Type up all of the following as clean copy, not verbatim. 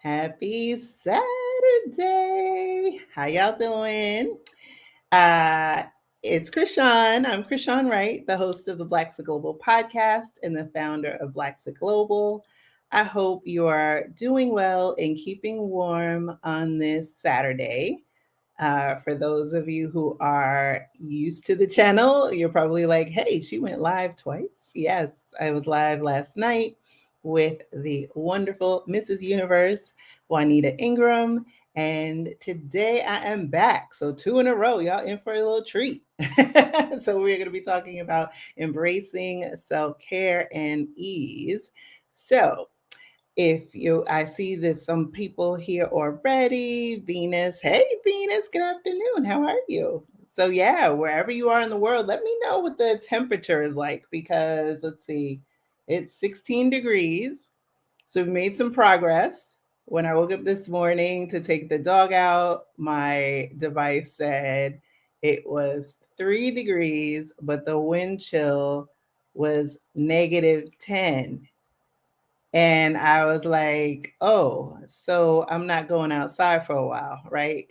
Happy Saturday. How y'all doing? Uh, it's Krishan. I'm Krishan Wright, the host of the Blaxit Global podcast and the founder of Blaxit Global. I hope you are doing well and keeping warm on this Saturday. For those of you who are used to the channel, you're probably like, hey, she went live twice. Yes, I was live last night with the wonderful Mrs. Universe, Juanita Ingram. And today I am back. So, two in a row. Y'all in for a little treat. So, we're going to be talking about embracing self care and ease. So, I see that some people here already. Venus, hey Venus, good afternoon. How are you? So yeah, wherever you are in the world, let me know what the temperature is like because let's see, it's 16 degrees. So we've made some progress. When I woke up this morning to take the dog out, my device said it was 3 degrees, but the wind chill was -10. And I was like, oh, so I'm not going outside for a while, right?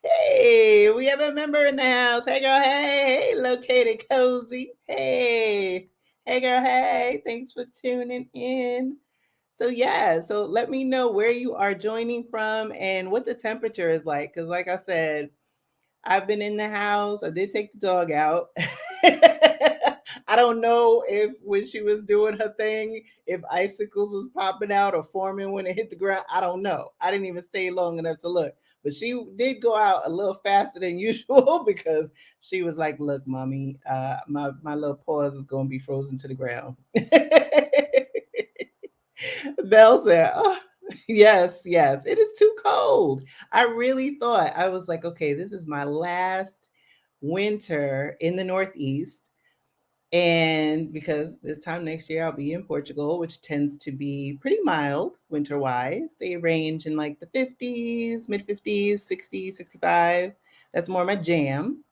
Hey, we have a member in the house. Hey, girl. Hey, located cozy. Hey, hey, girl. Hey, thanks for tuning in. So, yeah, so let me know where you are joining from and what the temperature is like. Because, like I said, I've been in the house. I did take the dog out. I don't know if when she was doing her thing, if icicles was popping out or forming when it hit the ground. I don't know. I didn't even stay long enough to look. But she did go out a little faster than usual because she was like, look, mommy, my little paws is going to be frozen to the ground. Belle said, oh, yes, yes, it is too cold. I really thought, I was like, okay, this is my last winter in the Northeast. And because this time next year I'll be in Portugal, which tends to be pretty mild winter wise. They range in like the 50s, mid 50s, 60, 65. That's more my jam.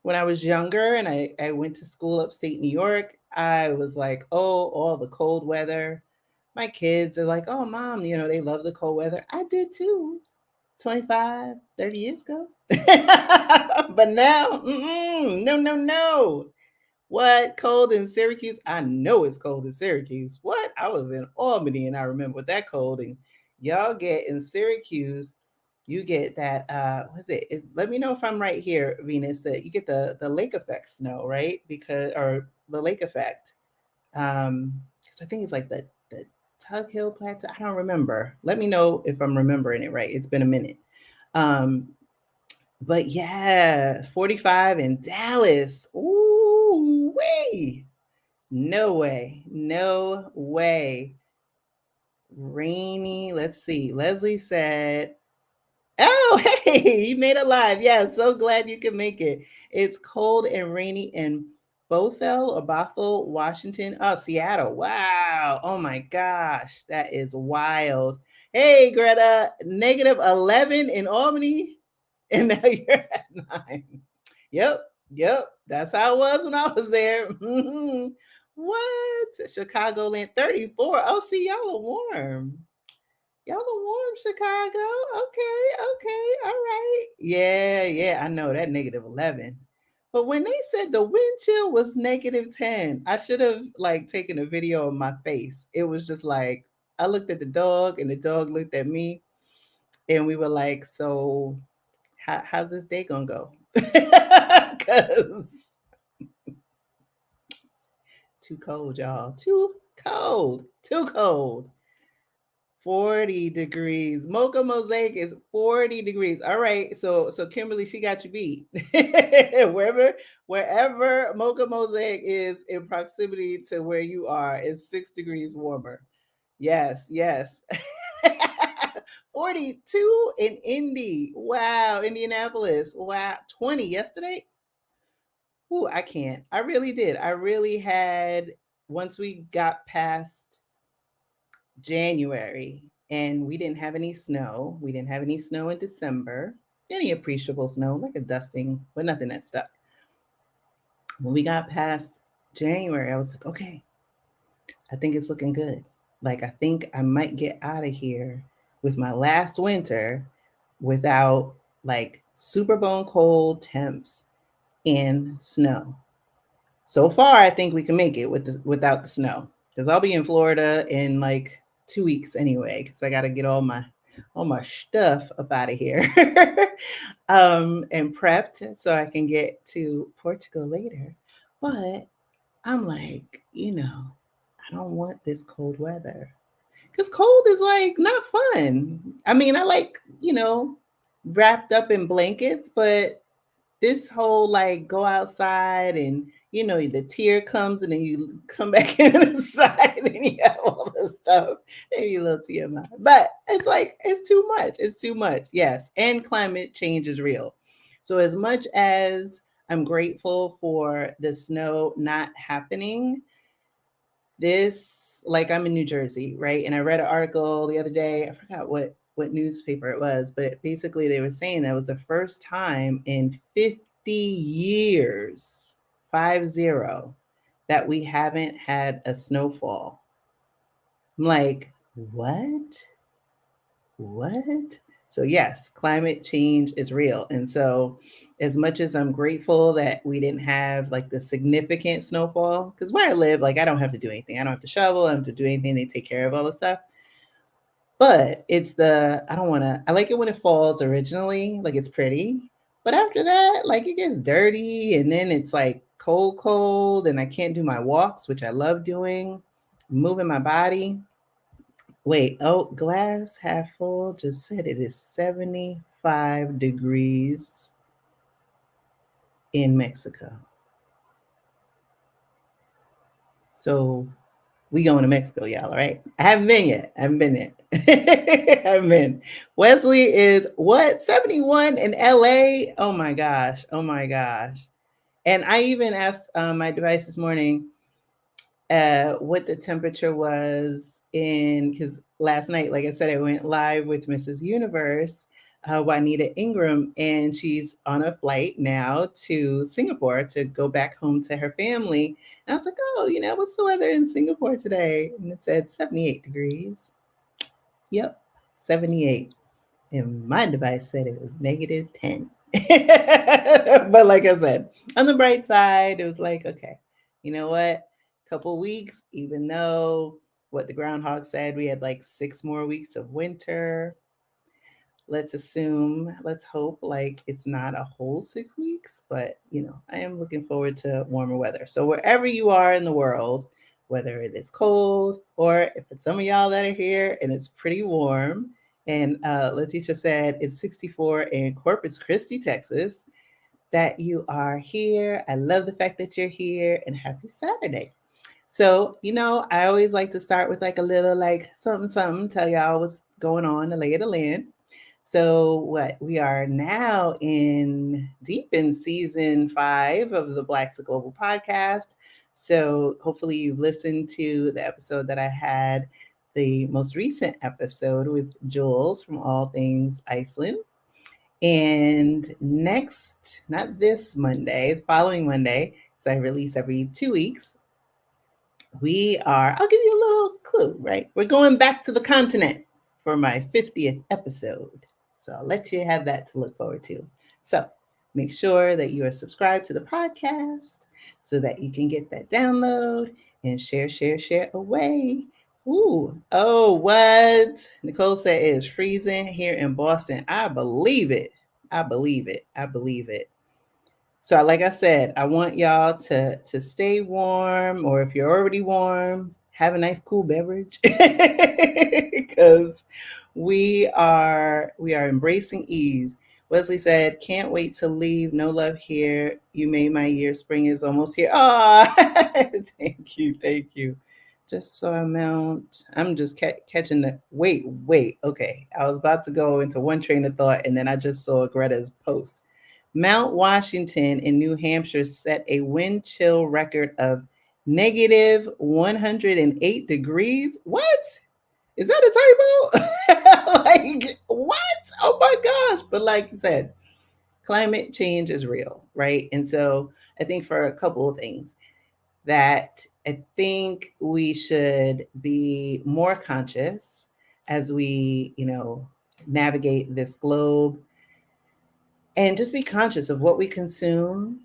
When I was younger and I went to school upstate New York, I was like, oh, all the cold weather. My kids are like, oh, mom, they love the cold weather. I did too, 25, 30 years ago. But now, no, no, no. What? Cold in Syracuse? I know it's cold in Syracuse. What? I was in Albany and I remember that cold. And y'all get in Syracuse, you get that what's it? Let me know if I'm right here, Venus, that you get the lake effect snow, right? Because or the lake effect. Because I think it's like the Tug Hill Plateau. I don't remember. Let me know if I'm remembering it right. It's been a minute. Um, but yeah, 45 in Dallas. Ooh, way. No way. No way. Rainy. Let's see. Leslie said, oh, hey, you made it live. Yeah, so glad you could make it. It's cold and rainy in Bothell or Bothell, Washington. Oh, Seattle. Wow. Oh my gosh. That is wild. Hey, Greta, -11 in Albany. And now you're at 9. Yep. Yep. That's how it was when I was there. Mhm. What? Chicagoland 34. Oh, see, y'all are warm. Y'all are warm, Chicago. Okay, okay, all right. Yeah, yeah, I know that -11. But when they said the wind chill was -10, I should have like taken a video of my face. It was just like I looked at the dog and the dog looked at me and we were like, so how's this day gonna go? Cause too cold, y'all. Too cold. Too cold. 40 degrees. Mocha Mosaic is 40 degrees. All right. So Kimberly, she got you beat. wherever Mocha Mosaic is in proximity to where you are, is 6 degrees warmer. Yes, yes. 42 in Indy. Wow. Indianapolis. Wow. 20 yesterday. Ooh, I can't. I really did. I really had once we got past January, and we didn't have any snow. We didn't have any snow in December, any appreciable snow, like a dusting, but nothing that stuck. When we got past January, I was like, okay, I think it's looking good. like, I think I might get out of here with my last winter without like super bone cold temps and snow. So far, I think we can make it without the snow because I'll be in Florida in like 2 weeks anyway. Because I got to get all my stuff up out of here and prepped so I can get to Portugal later. But I'm like, I don't want this cold weather because cold is like not fun. I mean, I like wrapped up in blankets, but this whole like go outside and the tear comes and then you come back inside and you have all this stuff, maybe a little TMI, but it's like it's too much. It's too much. Yes, and climate change is real. So as much as I'm grateful for the snow not happening, this like I'm in New Jersey, right? And I read an article the other day. I forgot what newspaper it was, but basically they were saying that was the first time in 50 years, 50, that we haven't had a snowfall. I'm like, what? What? So yes, climate change is real. And so as much as I'm grateful that we didn't have like the significant snowfall, because where I live, like I don't have to do anything. I don't have to shovel, I don't have to do anything. They take care of all the stuff. But it's I don't want to, I like it when it falls originally, like it's pretty. But after that, like it gets dirty and then it's like cold, and I can't do my walks, which I love doing, moving my body. Wait, oh, glass half full just said it is 75 degrees in Mexico. So we going to Mexico, y'all, all right? I haven't been yet. I haven't been yet. I haven't been. Wesley is what? 71 in LA? Oh my gosh. Oh my gosh. And I even asked my device this morning what the temperature was because last night, like I said, I went live with Mrs. Universe, Juanita Ingram, and she's on a flight now to Singapore to go back home to her family. And I was like, oh, what's the weather in Singapore today? And it said 78 degrees. Yep, 78. And my device said it was negative 10. But like I said, on the bright side, it was like, okay, you know what? Couple weeks, even though what the groundhog said, we had like 6 more weeks of winter. Let's hope like it's not a whole 6 weeks, but I am looking forward to warmer weather. So wherever you are in the world, whether it is cold or if it's some of y'all that are here and it's pretty warm, and Letitia said it's 64 in Corpus Christi, Texas, that you are here. I love the fact that you're here, and happy Saturday. So, I always like to start with like a little like something, tell y'all what's going on, the lay of the land. So we are now deep in season 5 of the Blaxit Global podcast. So hopefully you've listened to the episode that I had, the most recent episode with Jules from All Things Iceland. And next, not this Monday, the following Monday, because I release every 2 weeks, I'll give you a little clue, right? We're going back to the continent for my 50th episode. So I'll let you have that to look forward to. So make sure that you are subscribed to the podcast so that you can get that download and share away. Ooh, oh, what? Nicole said it is freezing here in Boston. I believe it. I believe it. I believe it. So like I said, I want y'all to stay warm, or if you're already warm, have a nice cool beverage because we are embracing ease. Wesley said, can't wait to leave. No love here. You made my year. Spring is almost here. Oh, thank you. Thank you. Just so I'm just catching the, wait. Okay. I was about to go into one train of thought and then I just saw Greta's post. Mount Washington in New Hampshire set a wind chill record of negative 108 degrees. What? Is that a typo? Like, what? Oh my gosh. But like you said, climate change is real, right? And so I think for a couple of things that I think we should be more conscious as we, navigate this globe, and just be conscious of what we consume,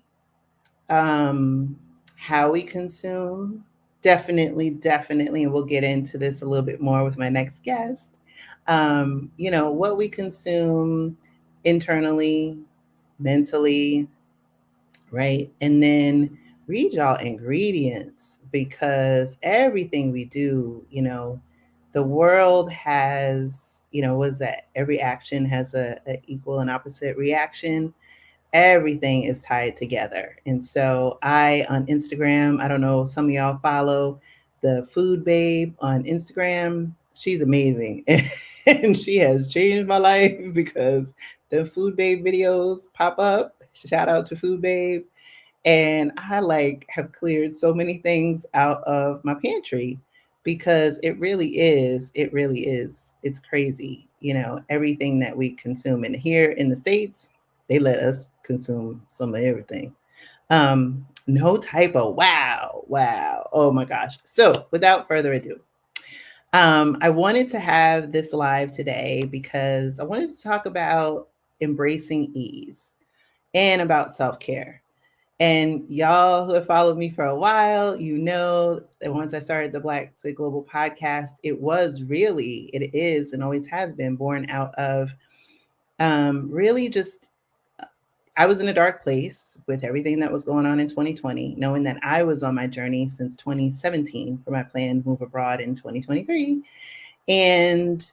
um, how we consume. Definitely, definitely, and we'll get into this a little bit more with my next guest. What we consume internally, mentally, right? And then read y'all ingredients, because everything we do, the world has, was that every action has a equal and opposite reaction. Everything is tied together. And so I, on Instagram, I don't know, some of y'all follow the Food Babe on Instagram. She's amazing. And she has changed my life because the Food Babe videos pop up. Shout out to Food Babe. And I like have cleared so many things out of my pantry, because it really is, it's crazy, everything that we consume. And here in the States, they let us consume some of everything. No typo. Wow. Wow. Oh my gosh. So without further ado, I wanted to have this live today because I wanted to talk about embracing ease and about self-care. And y'all who have followed me for a while, you know that once I started the Blaxit Global podcast, it is, and always has been born out of really just, I was in a dark place with everything that was going on in 2020, knowing that I was on my journey since 2017 for my planned move abroad in 2023. And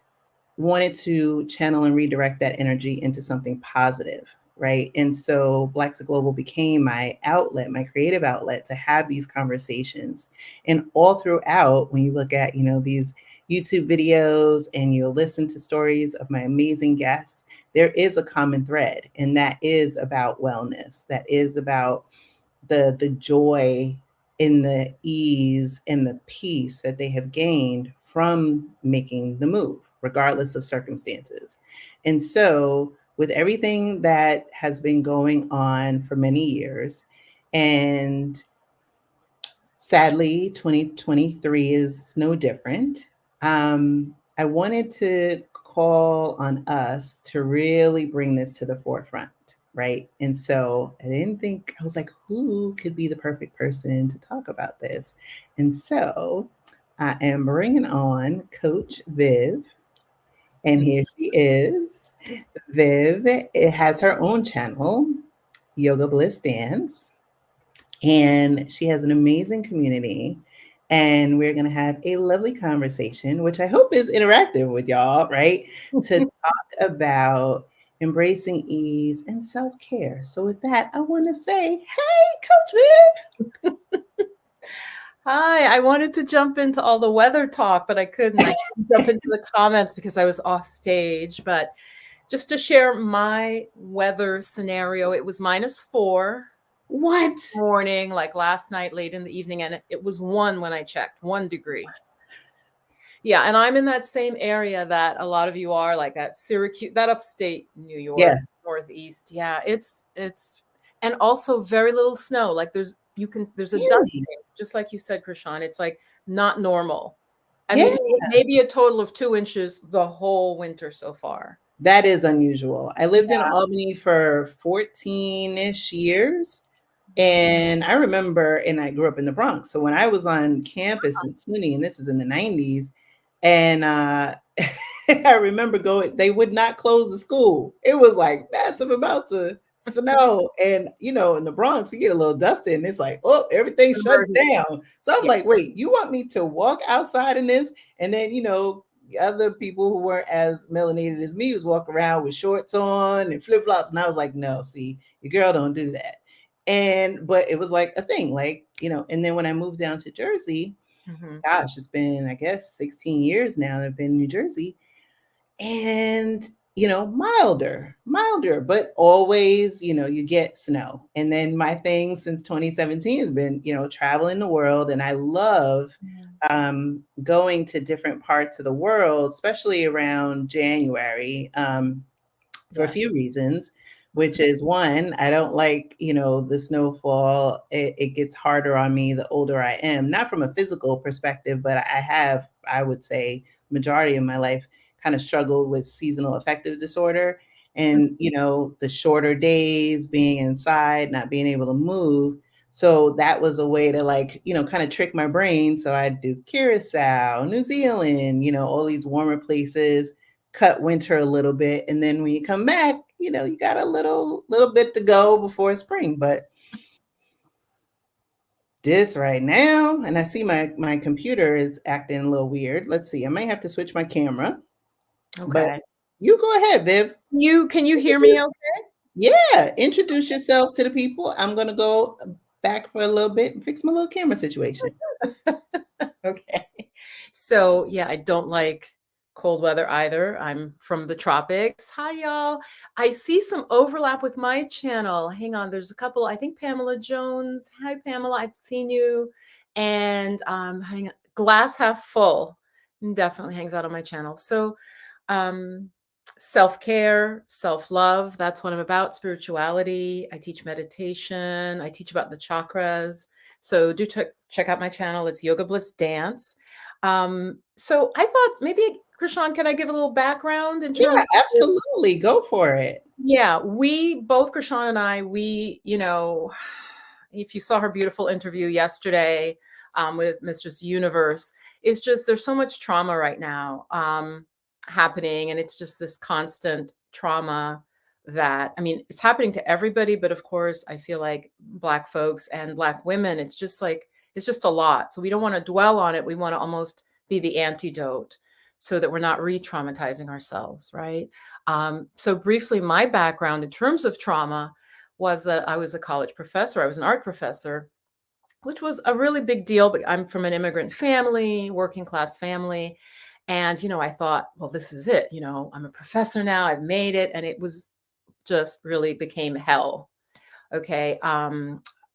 wanted to channel and redirect that energy into something positive, right? And so Blaxit Global became my outlet, my creative outlet to have these conversations. And all throughout, when you look at, these YouTube videos and you'll listen to stories of my amazing guests, there is a common thread, and that is about wellness. That is about the joy in the ease and the peace that they have gained from making the move, regardless of circumstances. And so, with everything that has been going on for many years, and sadly, 2023 is no different. I wanted to call on us to really bring this to the forefront, right? And so I didn't think, I was like, who could be the perfect person to talk about this? And so I am bringing on Coach Viv, and here she is. Viv, it has her own channel, Yoga Bliss Dance, and she has an amazing community. And we're going to have a lovely conversation, which I hope is interactive with y'all, right? To talk about embracing ease and self care. So, with that, I want to say, hey, Coach Viv. Hi, I wanted to jump into all the weather talk, but I couldn't. I couldn't jump into the comments because I was off stage. But just to share my weather scenario, it was -4 What? morning, like last night, late in the evening, and it was 1 when I checked, 1 degree. Yeah, and I'm in that same area that a lot of you are, like that Syracuse, that upstate New Yeah. York, Northeast. Yeah, it's and also very little snow. Like there's a Really? dusting, just like you said, Krishan. It's like not normal. I Yeah. mean, maybe a total of 2 inches the whole winter so far. That is unusual. I lived in Yeah. Albany for 14-ish years. And I remember, and I grew up in the Bronx. So when I was on campus in SUNY, and this is in the 90s, and I remember going, they would not close the school. It was like massive amounts of snow. And, in the Bronx, you get a little dusty, and it's like, oh, everything shuts down. So I'm Yeah. like, wait, you want me to walk outside in this? And then, other people who weren't as melanated as me was walking around with shorts on and flip flops. And I was like, no, see, your girl don't do that. But it was like a thing, like, and then when I moved down to Jersey, Mhm. gosh, it's been, I guess, 16 years now that I've been in New Jersey. And, milder, but always, you get snow. And then my thing since 2017 has been, traveling the world. And I love going to different parts of the world, especially around January, for a Yes. few reasons. which is one, I don't like, the snowfall. It gets harder on me the older I am, not from a physical perspective, but I have, I would say, majority of my life kind of struggled with seasonal affective disorder. And, the shorter days, being inside, not being able to move. So that was a way to like, kind of trick my brain. So I'd do Curacao, New Zealand, all these warmer places, cut winter a little bit. And then when you come back, you got a little bit to go before spring. But this right now, and I see my computer is acting a little weird. Let's see. I might have to switch my camera. But Okay. you go ahead, Viv. Can you hear me okay? Yeah, introduce yourself to the people. I'm gonna go back for a little bit and fix my little camera situation. Okay. So, yeah, I don't like cold weather either. I'm from the tropics. Hi, y'all. I see some overlap with my channel. Hang on, there's a couple. I think Pamela Jones. Hi, Pamela. I've seen you. And hang on. Glass half full definitely hangs out on my channel. So, um, self-care, self-love, that's what I'm about. Spirituality. I teach meditation. I teach about the chakras. So do check out my channel. It's Yoga Bliss Dance. So I thought maybe, Krishan, can I give a little background in Yeah, terms of this? absolutely. Go for it. Yeah, we both, Krishan and I, if you saw her beautiful interview yesterday with Mistress Universe, it's just there's so much trauma right now happening, and it's just this constant trauma that, I mean, it's happening to everybody, but of course, I feel like Black folks and Black women, it's just a lot. So we don't want to dwell on it. We want to almost be the antidote so that we're not re-traumatizing ourselves, right? So briefly, my background in terms of trauma was that I was a college professor. I was an art professor, which was a really big deal. But I'm from an immigrant family, working class family. And, I thought, well, this is it. I'm a professor now. I've made it. And it was just really became hell. Okay.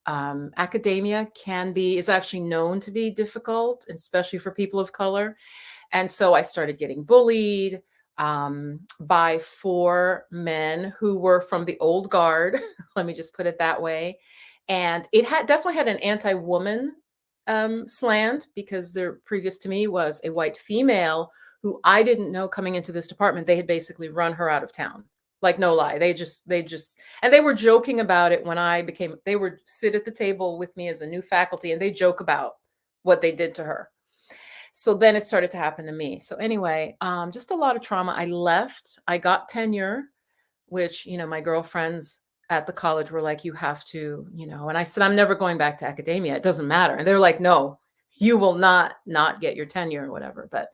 Academia is actually known to be difficult, especially for people of color. And so I started getting bullied by 4 men who were from the old guard. Let me just put it that way. And it definitely had an anti-woman slant, because there previous to me was a white female who I didn't know coming into this department. They had basically run her out of town. Like, no lie. And they were joking about it when they would sit at the table with me as a new faculty, and they joke about what they did to her. So then it started to happen to me. So anyway, just a lot of trauma. I left. I got tenure, which, my girlfriends at the college were like, you have to, and I said, I'm never going back to academia. It doesn't matter. And they're like, no, you will not get your tenure or whatever. But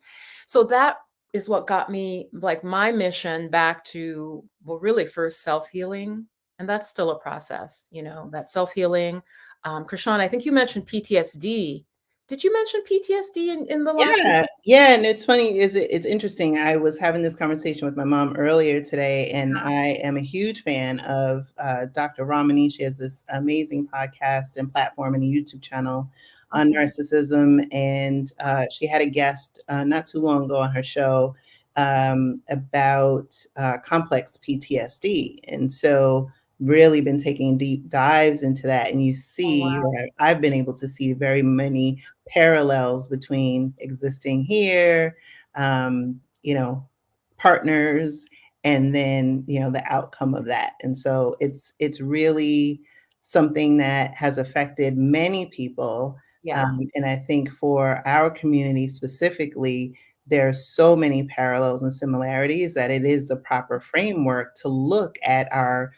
so that is what got me, like, my mission back to, well, really first self-healing. And that's still a process, that self-healing. Krishan, I think you mentioned PTSD. Did you mention PTSD in the last? Yeah, and it's funny, it's interesting. I was having this conversation with my mom earlier today, and I am a huge fan of Dr. Ramani. She has this amazing podcast and platform and a YouTube channel on narcissism, and she had a guest not too long ago on her show about complex PTSD, and so really been taking deep dives into that, and you see, Wow. I've been able to see very many parallels between existing here, um, you know, partners, and then the outcome of that. And so it's really something that has affected many people. Yeah. And I think for our community specifically, there's so many parallels and similarities that it is the proper framework to look at our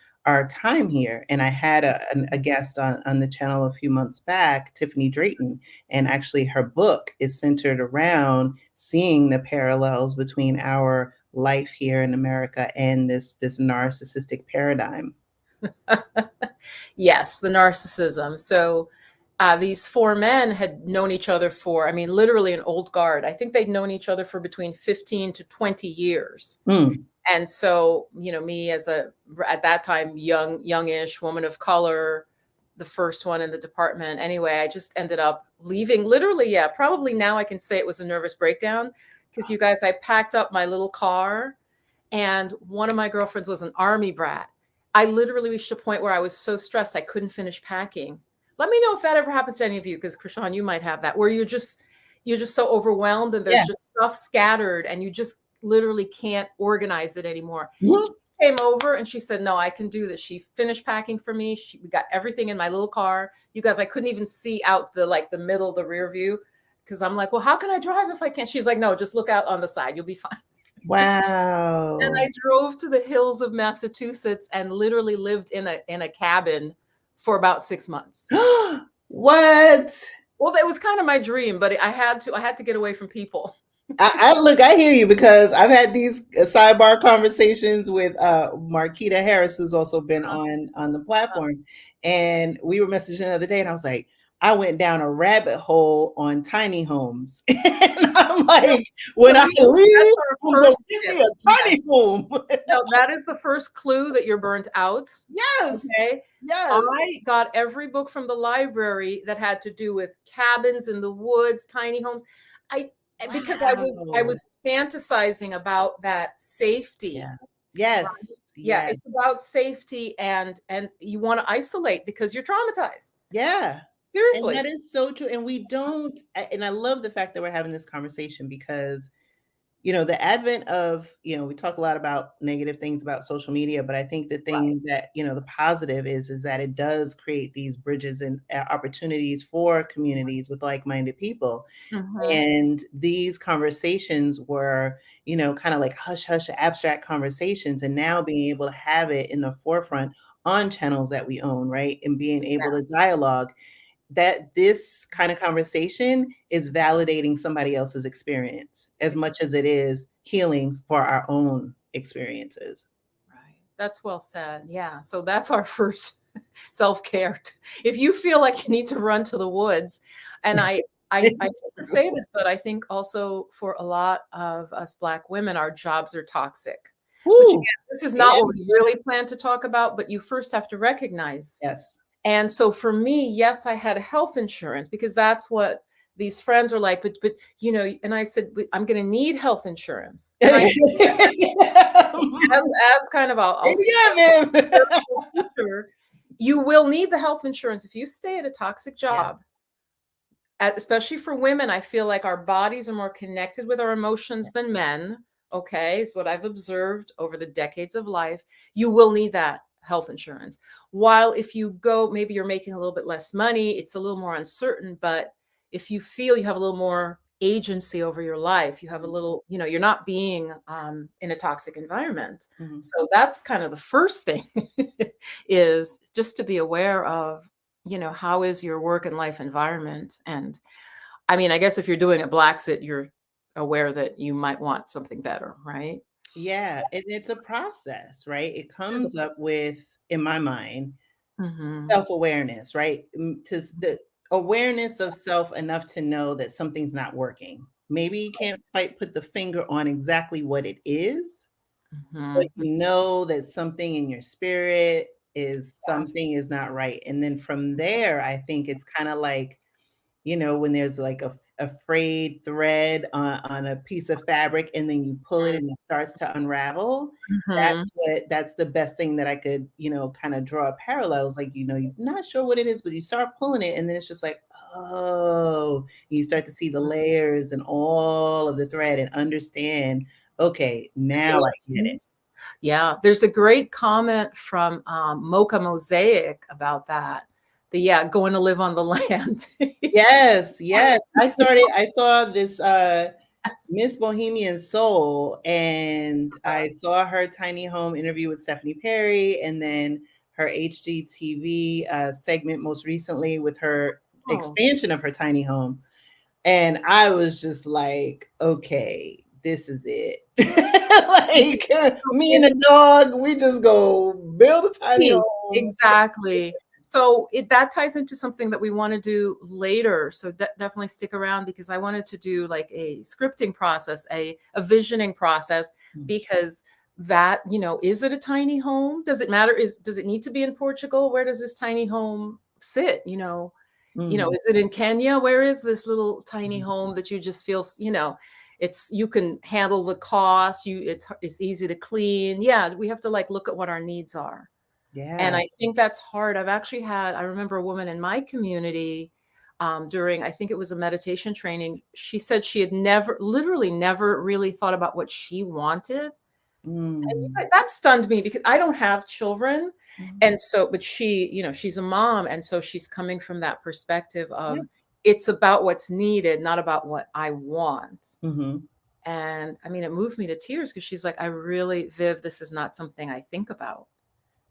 time here. And I had a guest on the channel a few months back, Tiffany Drayton, and actually her book is centered around seeing the parallels between our life here in America and this narcissistic paradigm. Yes, the narcissism. So these 4 men had known each other for, I mean, literally an old guard. I think they'd known each other for between 15 to 20 years. Mm. And so, me as at that time, youngish woman of color, the first one in the department. Anyway, I just ended up leaving literally. Yeah, probably now I can say it was a nervous breakdown, because you guys, I packed up my little car, and one of my girlfriends was an army brat. I literally reached a point where I was so stressed I couldn't finish packing. Let me know if that ever happens to any of you, because Krishan, you might have that, where you're just so overwhelmed and there's Yeah. just stuff scattered and you just literally can't organize it anymore. She Mhm. came over and she said, "No, I can do this." She finished packing for me. We got everything in my little car. You guys, I couldn't even see out the middle, the rear view, because I'm like, "Well, how can I drive if I can't?" She's like, "No, just look out on the side. You'll be fine." And Wow. I drove to the hills of Massachusetts and literally lived in a cabin for about 6 months. What? Well, that was kind of my dream, but I had to get away from people. I hear you because I've had these sidebar conversations with Marquita Harris, who's also been on the platform, and we were messaging the other day, and I was like, I went down a rabbit hole on tiny homes, and I'm like, when So I leave, that's our I'm gonna first get tip. me a tiny Yes. home. No, that is the first clue that you're burnt out. Yes, Okay. yes. I got every book from the library that had to do with cabins in the woods, tiny homes. I because I Wow. was fantasizing about that safety. Yeah. Right? Yes. Yeah, Yes. it's about safety and you want to isolate because you're traumatized. Yeah. And Seriously. that is so true. And we don't, and I love the fact that we're having this conversation because, the advent of, we talk a lot about negative things about social media, but I think the Right. thing that, the positive is that it does create these bridges and opportunities for communities with like-minded people. Mhm. And these conversations were, kind of like hush hush abstract conversations. And now being able to have it in the forefront on channels that we own, right? And being able to dialogue that this kind of conversation is validating somebody else's experience as Ex much as it is healing for our own experiences. Right. That's well said. Yeah. So that's our first self-care. If you feel like you need to run to the woods, and I hate to say this, but I think also for a lot of us Black women, our jobs are toxic. Which Woo! again, this is not what we Yes, really plan to talk about, but you first have to recognize. yes. And so for me, yes, I had health insurance because that's what these friends were like, and I said, I'm going to need health insurance. And I, as, as kind of, I'll say Yeah, man. spiritual teacher, you will need the health insurance if you stay at a toxic Yeah. job, especially for women. I feel like our bodies are more connected with our emotions than men. Okay. It's what I've observed over the decades of life. You will need that health insurance. While if you go, maybe you're making a little bit less money, it's a little more uncertain, but if you feel you have a little more agency over your life, you have a little, you're not being in a toxic environment. Mhm. So that's kind of the first thing is just to be aware of, how is your work and life environment? And I mean, I guess if you're doing a Blaxit, you're aware that you might want something better, right? Yeah, and it's a process, right? It Is it? comes up with, in my mind, Mhm. self-awareness, right? The awareness of self enough to know that something's not working. Maybe you can't quite put the finger on exactly what it is, but Mhm. you know that something in your spirit is Yeah. something is not right. And then from there, I think it's kind of like, when there's like a frayed thread on a piece of fabric and then you pull it and it starts to unravel. Mhm. That's the best thing that I could, kind of draw parallels. Like, you're not sure what it is, but you start pulling it and then it's just like, oh, you start to see the layers and all of the thread and understand, okay, now I get it. Pieces. Yeah, there's a great comment from Mocha Mosaic about that. Yeah, going to live on the land. Yes, yes. I Yes. saw this Miss Bohemian Soul, and I saw her tiny home interview with Stephanie Perry, and then her HGTV segment most recently with her Oh, expansion of her tiny home. And I was just like, okay, this is it. Like me and it's the dog, we just go build a tiny peace. home. Exactly. So that ties into something that we want to do later. So definitely stick around because I wanted to do like a scripting process, a visioning process, because that, is it a tiny home? Does it matter? Does it need to be in Portugal? Where does this tiny home sit? Mhm. Is it in Kenya? Where is this little tiny home that you just feel, you can handle the cost, it's easy to clean. Yeah, we have to like look at what our needs are. And Yeah. I think that's hard. I remember a woman in my community during, I think it was a meditation training. She said she had literally never really thought about what she wanted. Mm. And that stunned me because I don't have children. Mhm. And so, but she, she's a mom. And so she's coming from that perspective Yeah. of it's about what's needed, not about what I want. Mhm. And I mean, it moved me to tears because she's like, I really, Viv, this is not something I think about,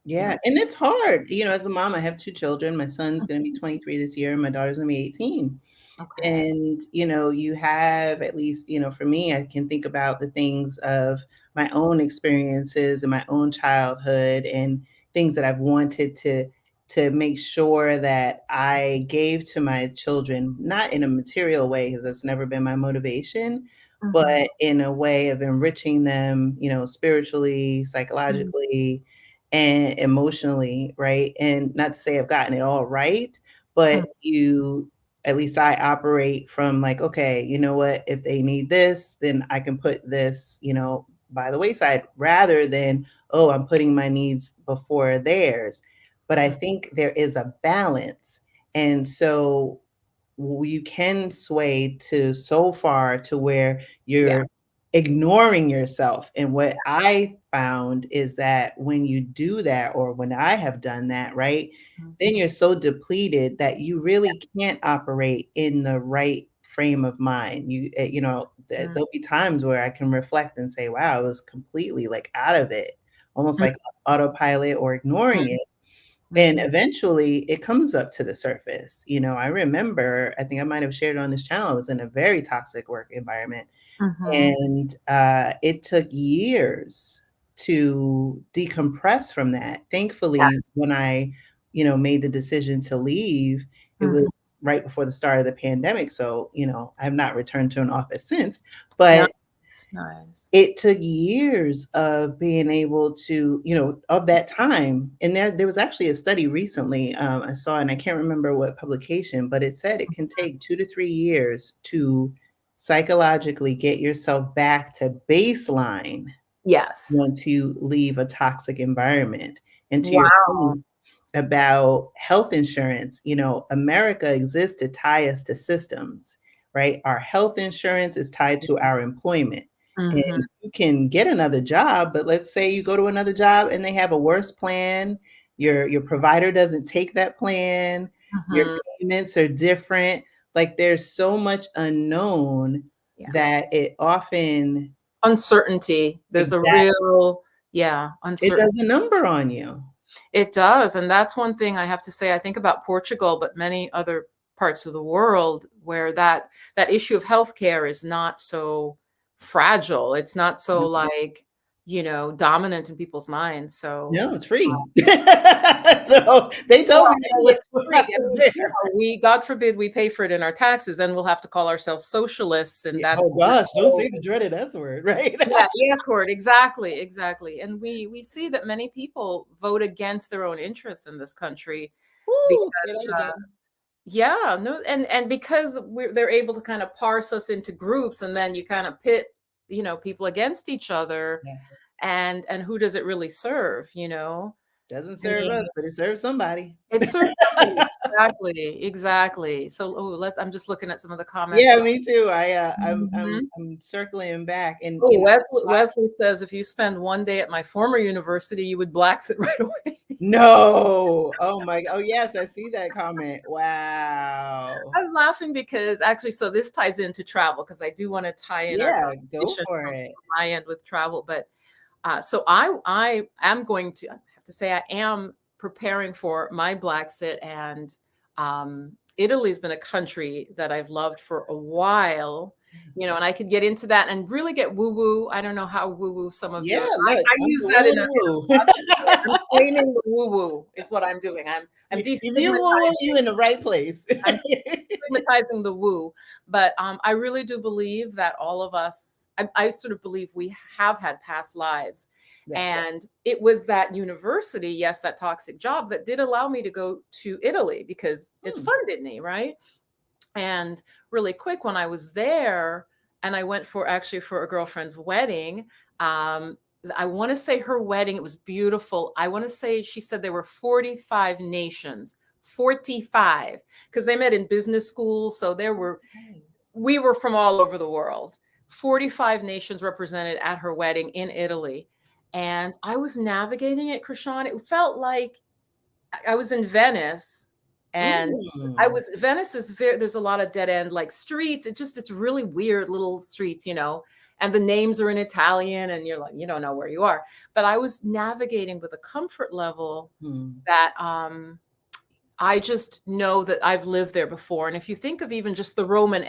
you Yeah, know? and it's hard. As a mom, I have 2 children. My son's gonna be Mhm. 23 this year, and my daughter's gonna be 18. Okay. And, you have at least, for me, I can think about the things of my own experiences and my own childhood and things that I've wanted to make sure that I gave to my children, not in a material way, because that's never been my motivation, Mhm. but in a way of enriching them, spiritually, Mhm. psychologically, and emotionally, right? And not to say I've gotten it all right, but at least I operate from like, okay, you know what? If they need this, then I can put this, by the wayside rather than, oh, I'm putting my needs before theirs. But I Mhm. think there is a balance. And so you can sway to so far to where you're Yes. ignoring yourself. And what I found is that when you do that, or when I have done that, right, Mhm. then you're so depleted that you really can't operate in the right frame of mind. Mhm. There'll be times where I can reflect and say, wow, I was completely like out of it, almost like autopilot or ignoring Mhm. it. And Mhm. eventually it comes up to the surface. I remember, I think I might have shared it on this channel, I was in a very toxic work environment. Mhm. And it took years to decompress from that. Thankfully, Yes. when I, made the decision to leave, it was Mhm. right before the start of the pandemic. So, I have not returned to an office since. But Nice. Nice. it took years of being able to, of that time. And there was actually a study recently I saw, and I can't remember what publication, but it said it can take 2 to 3 years to psychologically get yourself back to baseline Yes. once you leave a toxic environment. And to your Wow. point about health insurance, America exists to tie us to systems, right? Our health insurance is tied to our employment. And Mhm. you can get another job, but let's say you go to another job and they have a worse plan. Your provider doesn't take that plan. Your Mhm. payments are different. Like there's so much unknown Yeah. that it often Uncertainty. There's a exact real, yeah, it uncertainty. does a number on you. It does, and that's one thing I have to say, I think about Portugal, but many other parts of the world where that issue of healthcare is not so fragile. It's not so, like, dominant in people's minds, so No, it's free. So, they told well, me that when it's I free. I was mean, there. we God forbid we pay for it in our taxes, then we'll have to call ourselves socialists, and Yeah, that's oh gosh, don't say the dreaded S word, right? yeah, yes, word, exactly, exactly. And we see that many people vote against their own interests in this country Woo, say because that again. yeah, no, and because they're able to kind of parse us into groups, and then you kind of pit, people against each other, Yes. and who does it really serve, Doesn't I serve mean, us, but it serves somebody. it serves somebody. Exactly, exactly. So, I'm just looking at some of the comments. Yeah, me too. Mhm. I'm circling back and, Oh, Wesley says, if you spend one day at my former university, you would Blaxit right away. no. Oh, yes, I see that comment. Wow. I'm laughing because actually, so this ties into travel because I do want to tie in our Yeah, go conversation for from it. my end with travel. But so I am going to I have to say I am preparing for my Blaxit, and Italy's been a country that I've loved for a while. And I could get into that and really get woo woo. I don't know how woo woo some of Yeah, you. look, I I'm use the that in a woo-woo. positive way. I'm claiming the woo woo is what I'm doing. I'm If you woo-woo, destigmatizing. you in the right place. I'm destigmatizing the woo, but I really do believe that all of us, I sort of believe we have had past lives. Yes. And it was that university, yes, that toxic job that did allow me to go to Italy because it Hmm. funded me, right? And really quick, when I was there, and I went for actually for a girlfriend's wedding, um, I want to say her wedding, it was beautiful. I want to say she said there were 45 nations, 45, because they met in business school. So Nice. we were from all over the world. 45 nations represented at her wedding in Italy. And I was navigating it, Krishan. It felt like I was in Venice, and Mm. Venice is very, there's a lot of dead end like streets. It's really weird little streets, and the names are in Italian and you're like, you don't know where you are. But I was navigating with a comfort level Mm. that I just know that I've lived there before. And if you think of even just the Mhm. Roman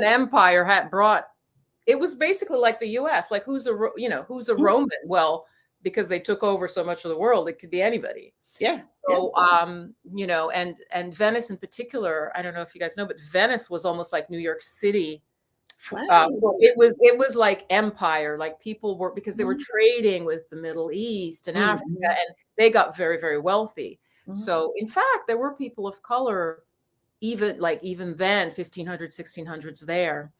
Empire had brought, it was basically like the US, like who's a Mm. Roman? Well, because they took over so much of the world, it could be anybody. Yeah, yeah. So, and Venice in particular, I don't know if you guys know, but Venice was almost like New York City. So Wow. it was like empire, like people were, because they were Mhm. trading with the Middle East and Africa, Mhm. and they got very, very wealthy. Mhm. So in fact, there were people of color, even then, 1500s, 1600s there.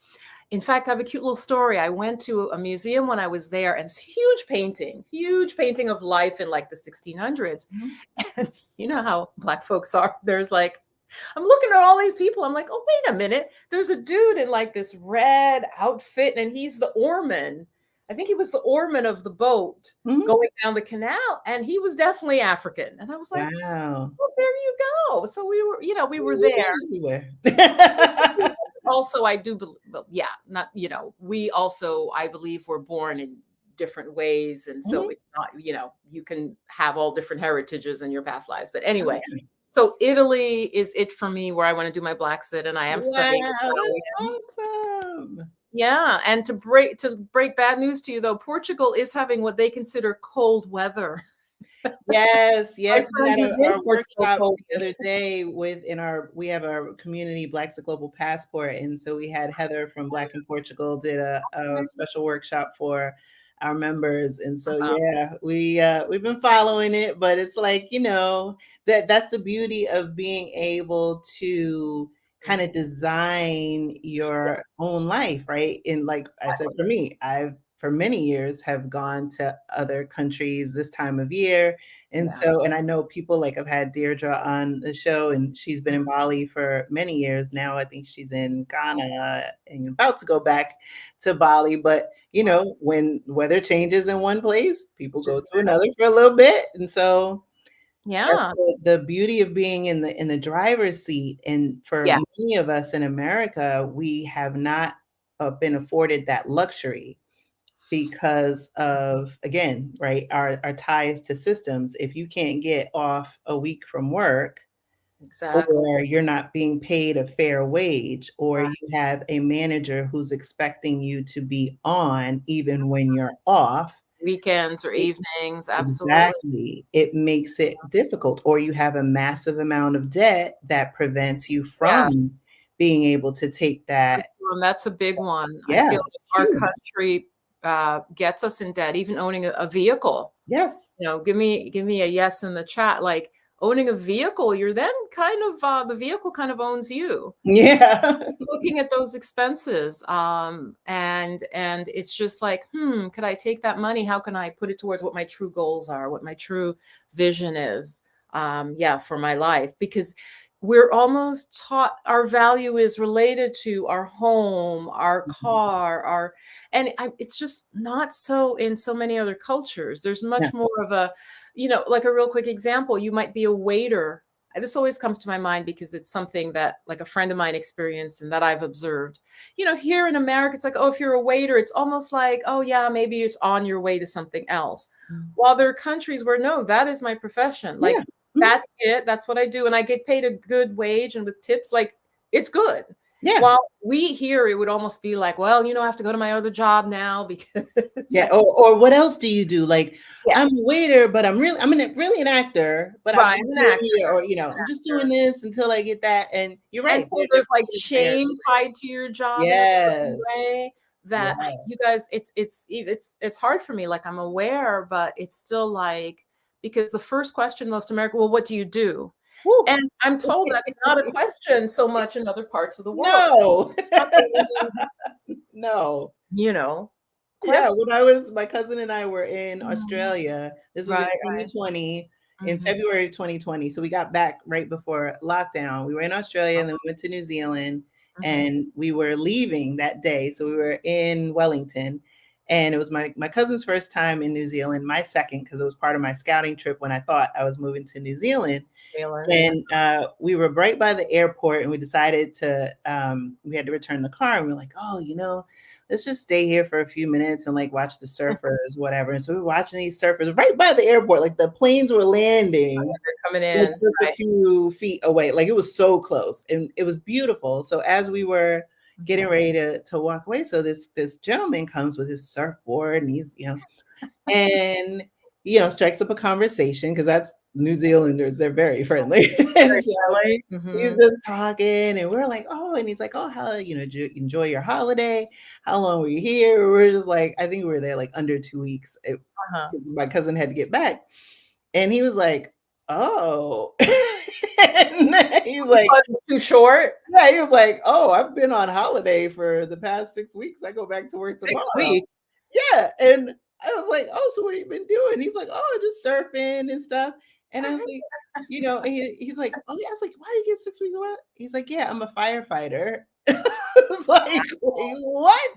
In fact, I have a cute little story. I went to a museum when I was there, and it's huge painting of life in like the 1600s. Mhm. And you know how Black folks are. There's like, I'm looking at all these people. I'm like, oh, wait a minute. There's a dude in like this red outfit, and he's the oarman. I think he was the oarman of the boat Mhm. going down the canal, and he was definitely African. And I was like, Wow. well, there you go. So we were We've there. been everywhere. Also, I do believe, well, yeah, not, we also, I believe, were born in different ways. And so Mhm. it's not, you can have all different heritages in your past lives. But anyway, Oh, so Italy is it for me, where I want to do my Blaxit, and I am studying wow, that's Italian. awesome. Yeah. And to break bad news to you though, Portugal is having what they consider cold weather. Yes, My yes, we friend had who's in our Portugal workshop told the me. other day we have our community Blaxit Global Passport, and so we had Heather from Black in Portugal did a special workshop for our members, and so Uh-huh. yeah, we've been following it, but it's like, that's the beauty of being able to kind of Yes. design Yeah, your own life, right? And like I said, exactly. for me, I've for many years have gone to other countries this time of year, and Yeah. so, and I know people like I've had Deirdre on the show, and she's been in Bali for many years now. I think she's in Ghana and about to go back to Bali. But, when weather changes in one place, people go Just, to another for a little bit. And so that's yeah. the beauty of being in the driver's seat. And for Yeah, many of us in America, we have not been afforded that luxury because of, again, right, our ties to systems. If you can't get off a week from work, exactly. or you're not being paid a fair wage, or Right. you have a manager who's expecting you to be on even when you're off, Weekends or it evenings, absolutely. exactly, it makes it difficult, or you have a massive amount of debt that prevents you from Yes, being able to take that. and that's a big one. I feel Yes, like our huge. country, gets us in debt, even owning a vehicle. Yes. Give me a yes in the chat. Like, owning a vehicle, you're then kind of, the vehicle kind of owns you. Yeah. Looking at those expenses, and it's just like, could I take that money? How can I put it towards what my true goals are, what my true vision is, yeah, for my life? Because we're almost taught our value is related to our home, our car, and it's just not so in so many other cultures. There's Yeah. much more of a, like a real quick example, you might be a waiter. This always comes to my mind because it's something that like a friend of mine experienced and that I've observed. Here in America, it's like, oh, if you're a waiter, it's almost like, oh yeah, maybe it's on your way to something else. Mm. While there are countries where no, that is my profession. Yeah. Like, Mhm. that's it. That's what I do. And I get paid a good wage and with tips, like, it's good. Yeah. While we here, it would almost be like, well, I have to go to my other job now because Yeah, or what else do you do? Like, yeah, I'm a waiter, but really an actor, but I'm right. I'm just an actor. here, or, I'm just doing this until I get that. And you're And right. so There there's like sort of shame stereotypes. tied to your job in a certain Yes. way that Yeah. you guys, it's hard for me. Like, I'm aware, but it's still like, because the first question most American, well, what do you do? Woo. And I'm told that's not a question so much in other parts of the world. No. Not that we, No. you know, Yeah, question. my cousin and I were in Mhm. Australia. This was in Right, right. 2020, in Mhm, February of 2020. So we got back right before lockdown. We were in Australia and then uh, we went to New Zealand mhm. and we were leaving that day. So we were in Wellington and it was my cousin's first time in New Zealand, my second, because it was part of my scouting trip when I thought I was moving to New Zealand. Zealand, And yes. we were right by the airport and we decided to we had to return the car and we are like, oh, let's just stay here for a few minutes and like watch the surfers, whatever. And so we were watching these surfers right by the airport, like the planes were landing They're coming like in, just a right. few feet away. Like it was so close and it was beautiful. So as we were getting Mhm. ready to walk away, so this gentleman comes with his surfboard and he's, and strikes up a conversation because that's New Zealanders, they're very friendly. And Very so friendly. he's Mhm. just talking and we're like, oh, and he's like, oh, how, did you enjoy your holiday? How long were you here? We're just like, I think we were there like under 2 weeks. Uh-huh. My cousin had to get back. And he was like, oh. And he's like, Because it's too short? yeah, he was like, oh, I've been on holiday for the past 6 weeks. I go back to work 6 tomorrow. weeks? Yeah, and I was like, "Oh, so what have you been doing?" He's like, "Oh, just surfing and stuff." And I was like, and he's like, "Oh yeah." I was like, "Why you get 6 weeks what?" He's like, "Yeah, I'm a firefighter." I was like, "Wait, what?"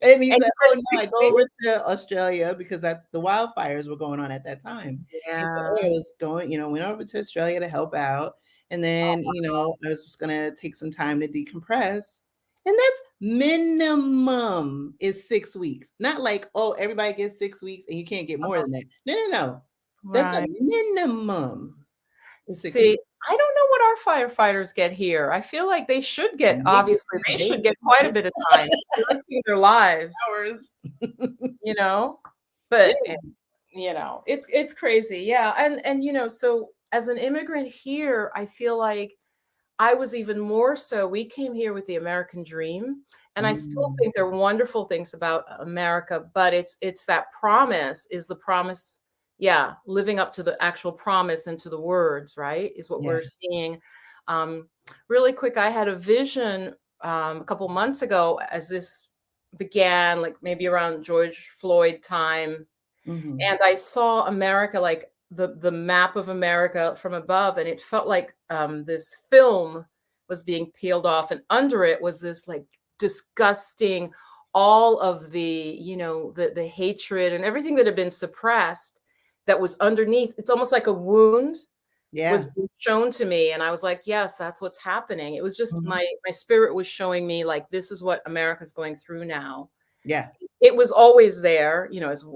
And he And said, you "Oh said no, 6 I go weeks? over to Australia because that's the wildfires were going on at that time." He said, Yeah. "Oh, I was going, went over to Australia to help out, and then Oh, I was just gonna take some time to decompress." And that's minimum is 6 weeks, not like oh everybody gets 6 weeks and you can't get more uh-huh. than that. No, no, no, that's the Right. minimum is 6 weeks. See, I don't know what our firefighters get here. I feel like they should get Maybe obviously, they 6 days, should get quite a bit of time. They're risking their lives, hours. you know? Yeah. But, it's crazy, yeah, and, so as an immigrant here, I feel like I was even more so we came here with the American dream, and I still Mm, think there are wonderful things about America, but it's that promise, is the promise, yeah, living up to the actual promise and to the words, right, is what yeah. we're seeing. Um, Really quick, I had a vision, a couple months ago as this began, like, maybe around George Floyd time, Mhm. and I saw America, like the map of America from above, and it felt like this film was being peeled off, and under it was this like disgusting, all of the hatred and everything that had been suppressed that was underneath. It's almost like a wound was Yeah. being shown to me, and I was like, yes, that's what's happening. It was just Mhm. my spirit was showing me like this is what America's going through now. Yeah. It was always there,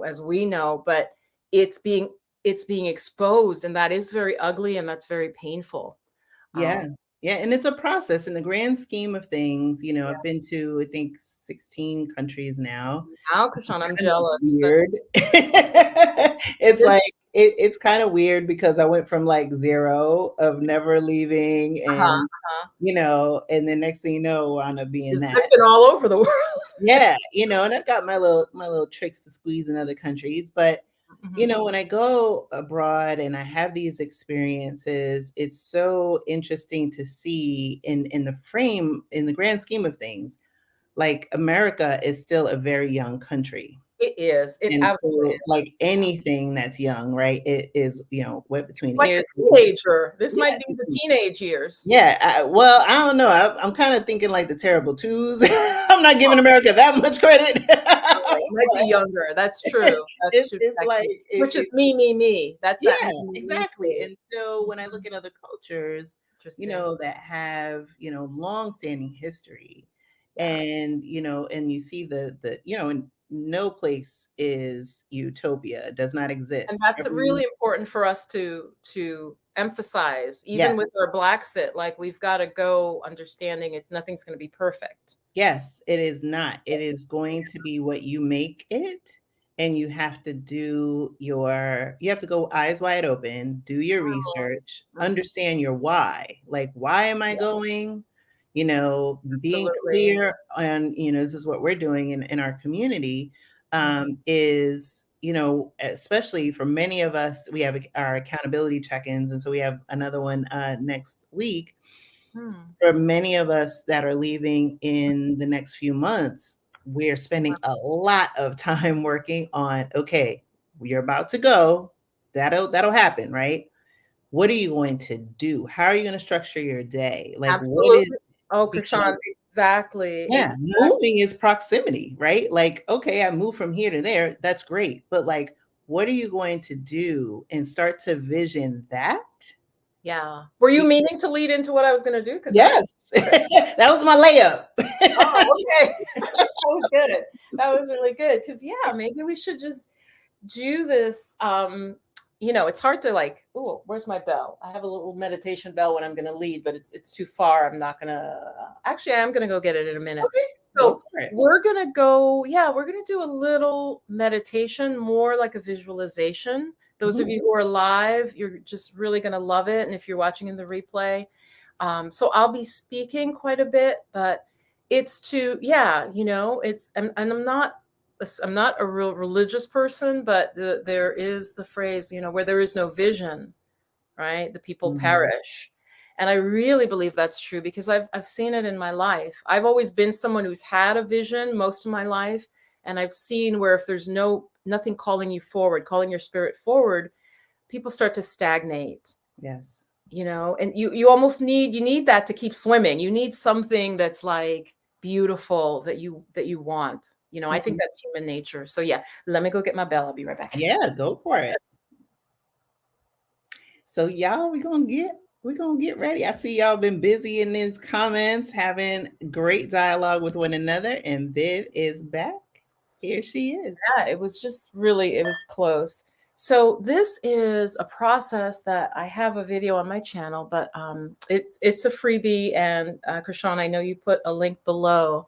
as we know, but it's being it's being exposed, and that is very ugly, and that's very painful. Yeah. Um, Yeah, and it's a process in the grand scheme of things, yeah. I've been to, I think, 16 countries now. Now, Krishan, I'm Kind of jealous. That's weird. It's like it's kinda weird because I went from, like, 0 of never leaving uh-huh, and, uh-huh. and then next thing you know, I wound up being You're that. zipping all over the world. Yeah, and I've got my little tricks to squeeze in other countries, but, Mhm. when I go abroad and I have these experiences, it's so interesting to see in the grand scheme of things, like, America is still a very young country. It is. It And absolutely so, is. like Yes. anything that's young, right, it is, wet between Like ears. the teenager. This Yeah, might be the teenage years. yeah, well, I don't know, I'm kinda thinking like the terrible twos. I'm not giving America that much credit. Right, might be younger. That's true. That's true. It's That like could which is me, me, me. That's that yeah, me, me, me exactly, stage. and so when I Mhm. look at other cultures, Interesting. that have, long-standing history Yes. and you see and no place is utopia, it does not And exist. that's Every really important for us to emphasize, even Yes. with our Blaxit, like, we've gotta go understanding it's nothing's gonna be perfect. Yes, it is not. It Yes. is going to be what you make it, and you have to go eyes wide open, do your Mhm, research, mhm. understand your why. Like, why am I Yes, going? Being absolutely. clear on, this is what we're doing in our community, Yes. is, especially for many of us, we have our accountability check-ins, and so we have another one next week Hmm. for many of us that are leaving in the next few months, we're spending a lot of time working on, okay, you're about to go. That'll happen, right? What are you going to do? How are you going to structure your day? Like, what is, Absolutely. Oh, because Krishan, exactly, yeah, moving is proximity, right? Like, okay, I moved from here to there. That's great. But like, what are you going to do, and start to vision that? yeah. Were you meaning to lead into what I was gonna do? Because I Yes. That was my layup. Oh, okay. That was good. That was really good. Because yeah, maybe we should just do this, it's hard to like, "Ooh, where's my bell?" I have a little meditation bell when I'm gonna lead, but it's too far. I'm not gonna actually, I am gonna go get it in a minute. Okay, go So, for it. we're gonna do a little meditation, more like a visualization. Those of Mhm. you who are live, you're just really gonna love it, and if you're watching in the replay, so I'll be speaking quite a bit, but it's to, yeah, it's, and I'm not a real religious person, but there is the phrase, where there is no vision, right? The people Mhm. perish. And I really believe that's true because I've seen it in my life. I've always been someone who's had a vision most of my life. And I've seen where if there's nothing calling you forward, calling your spirit forward, people start to stagnate, Yes. and you almost need that to keep swimming. You need something that's like beautiful that you want. I think Mhm. that's human nature. So yeah, let me go get my bell. I'll be right back. Yeah, go for it. So y'all, we're gonna get ready. I see y'all been busy in these comments, having great dialogue with one another, and Viv is back. Here she is. Yeah, it was close. So this is a process that I have a video on my channel, but it's a freebie, and Krishan, I know you put a link below,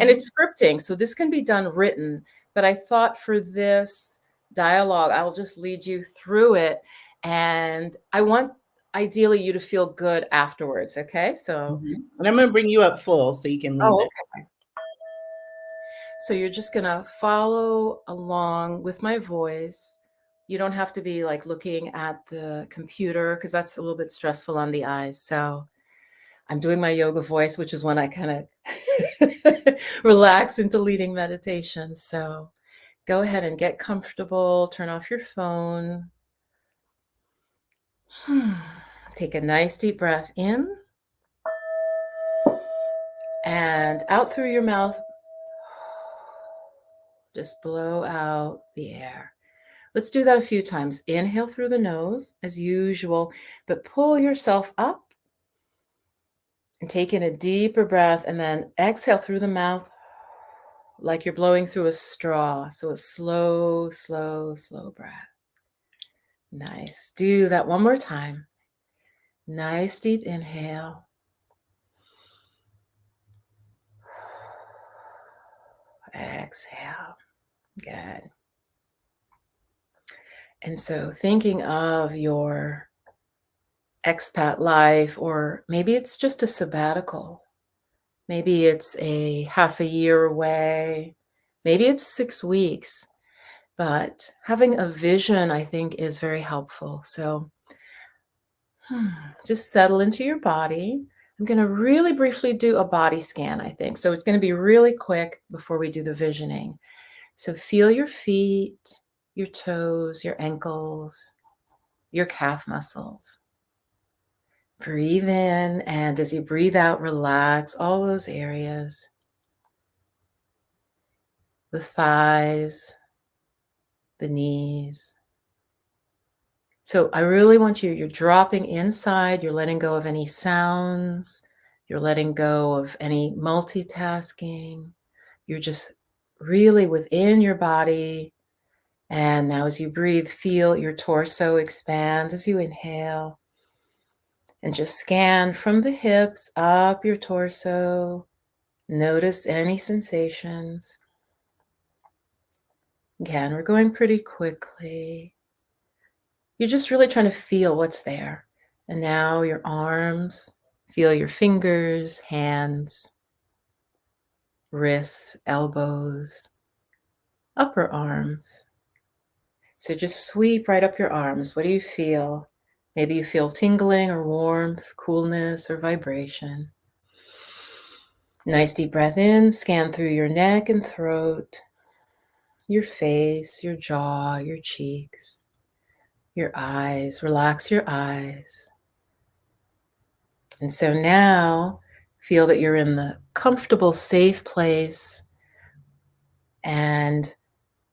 and Mhm. it's scripting, so this can be done written. But I thought for this dialogue, I'll just lead you through it, and I want ideally you to feel good afterwards. Okay, so Mhm. And I'm gonna bring you up full so you can lead oh, it. okay. So you're just gonna follow along with my voice. You don't have to be like looking at the computer because that's a little bit stressful on the eyes. So I'm doing my yoga voice, which is when I kind of relax into leading meditation. So go ahead and get comfortable, turn off your phone. Take a nice deep breath in and out through your mouth. Just blow out the air. Let's do that a few times. Inhale through the nose as usual, but pull yourself up and take in a deeper breath, and then exhale through the mouth like you're blowing through a straw. So a slow, slow, slow breath. Nice. Do that one more time. Nice deep inhale. Exhale. Good. And so thinking of your expat life, or maybe it's just a sabbatical. Maybe it's a half a year away. Maybe it's 6 weeks. But having a vision, I think, is very helpful. So just settle into your body. I'm going to really briefly do a body scan, I think. So it's going to be really quick before we do the visioning. So feel your feet, your toes, your ankles, your calf muscles. Breathe in, and as you breathe out, relax all those areas. The thighs, the knees. So I really want you're dropping inside, you're letting go of any sounds, you're letting go of any multitasking. You're just really within your body. And now as you breathe, feel your torso expand as you inhale. And just scan from the hips up your torso. Notice any sensations. Again, we're going pretty quickly. You're just really trying to feel what's there. And now your arms, feel your fingers, hands, wrists, elbows, upper arms. So just sweep right up your arms. What do you feel? Maybe you feel tingling or warmth, coolness or vibration. Nice deep breath in, scan through your neck and throat, your face, your jaw, your cheeks, your eyes. Relax your eyes. And so now feel that you're in the comfortable, safe place. And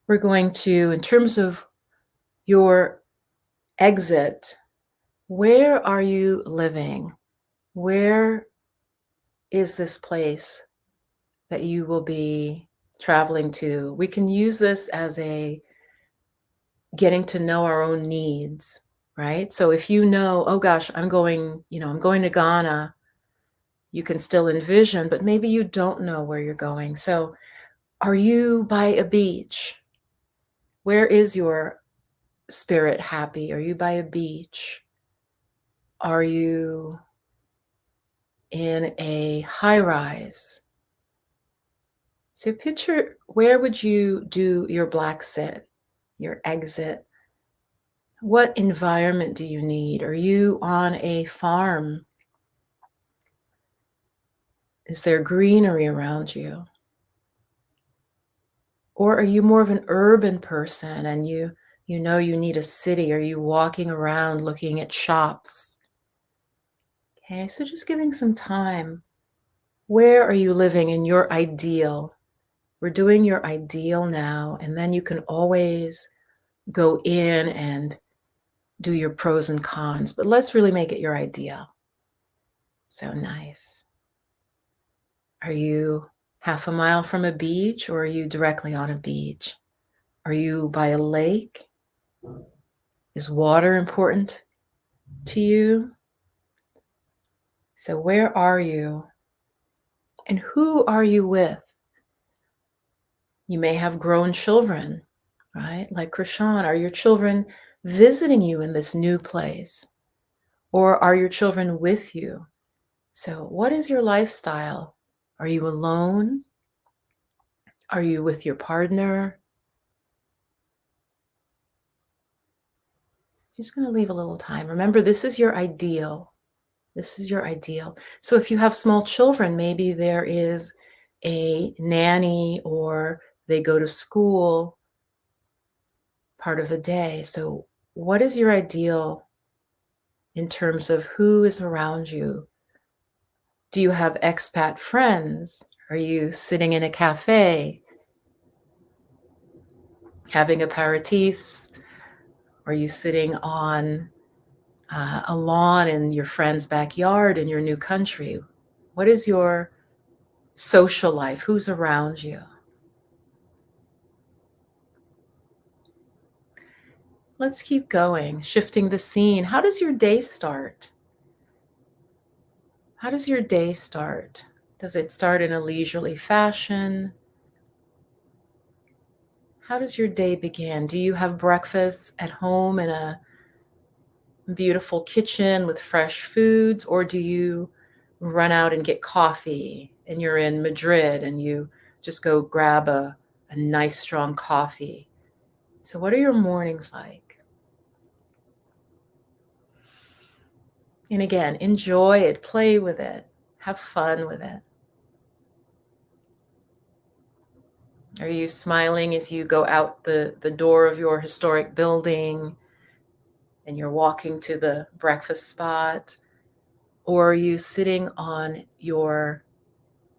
we're going to, in terms of your exit, where are you living? Where is this place that you will be traveling to? We can use this as a getting to know our own needs, right? So if you know, oh gosh, I'm going to Ghana, you can still envision, but maybe you don't know where you're going. So are you by a beach? Where is your spirit happy? Are you by a beach? Are you in a high rise? So picture, where would you do your Blaxit, your exit? What environment do you need? Are you on a farm? Is there greenery around you? Or are you more of an urban person and you know you need a city? Are you walking around looking at shops? Okay, so just giving some time. Where are you living in your ideal? We're doing your ideal now, and then you can always go in and do your pros and cons, but let's really make it your ideal. So nice. Are you half a mile from a beach, or are you directly on a beach? Are you by a lake? Is water important to you? So where are you? And who are you with? You may have grown children, right? Like Krishan, are your children visiting you in this new place? Or are your children with you? So what is your lifestyle? Are you alone? Are you with your partner? Just going to leave a little time. Remember, this is your ideal. This is your ideal. So if you have small children, maybe there is a nanny or they go to school part of the day. So what is your ideal in terms of who is around you? Do you have expat friends? Are you sitting in a cafe having aperitifs? Are you sitting on a lawn in your friend's backyard in your new country? What is your social life? Who's around you? Let's keep going, shifting the scene. How does your day start? How does your day start? Does it start in a leisurely fashion? How does your day begin? Do you have breakfast at home in a beautiful kitchen with fresh foods, or do you run out and get coffee and you're in Madrid and you just go grab a nice strong coffee? So what are your mornings like? And again, enjoy it, play with it, have fun with it. Are you smiling as you go out the door of your historic building and you're walking to the breakfast spot? Or are you sitting on your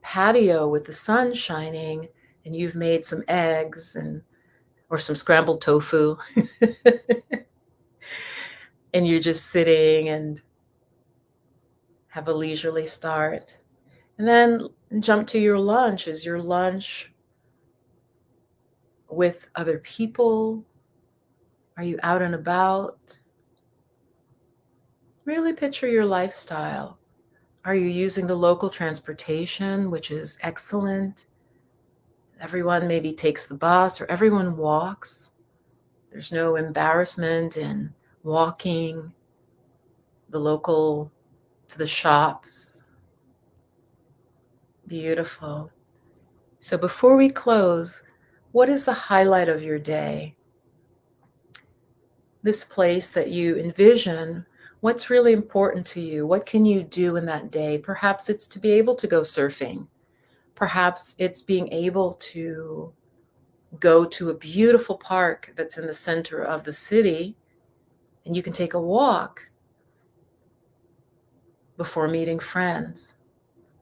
patio with the sun shining and you've made some eggs or some scrambled tofu and you're just sitting and have a leisurely start? And then jump to your lunch. Is your lunch with other people? Are you out and about? Really picture your lifestyle. Are you using the local transportation, which is excellent? Everyone maybe takes the bus or everyone walks. There's no embarrassment in walking to the shops. Beautiful. So before we close, what is the highlight of your day? This place that you envision, what's really important to you? What can you do in that day? Perhaps it's to be able to go surfing. Perhaps it's being able to go to a beautiful park that's in the center of the city and you can take a walk before meeting friends.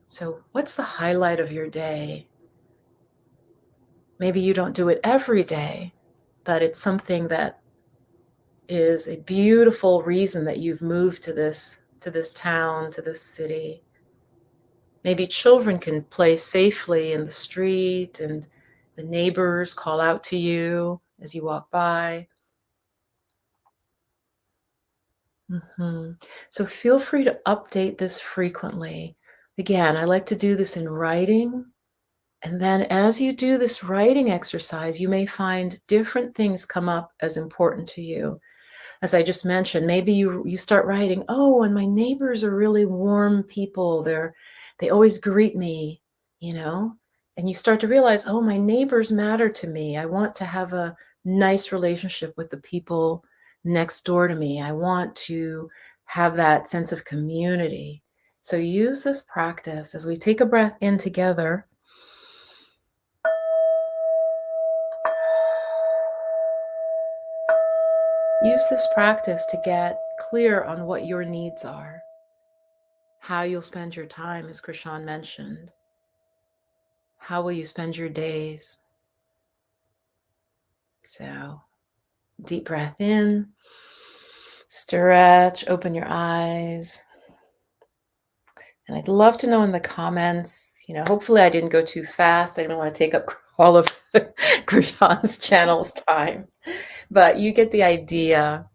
So, what's the highlight of your day? Maybe you don't do it every day, but it's something that is a beautiful reason that you've moved to this town, to this city. Maybe children can play safely in the street and the neighbors call out to you as you walk by. So feel free to update this frequently. Again, I like to do this in writing. And then as you do this writing exercise, you may find different things come up as important to you. As I just mentioned, maybe you start writing, oh, and my neighbors are really warm people. They always greet me, you know? And you start to realize, oh, my neighbors matter to me. I want to have a nice relationship with the people next door to me. I want to have that sense of community. So use this practice as we take a breath in together. Use this practice to get clear on what your needs are, how you'll spend your time, as Krishan mentioned. How will you spend your days? So, deep breath in, stretch, open your eyes. And I'd love to know in the comments, hopefully I didn't go too fast. I didn't want to take up all of Krishan's channel's time, but you get the idea.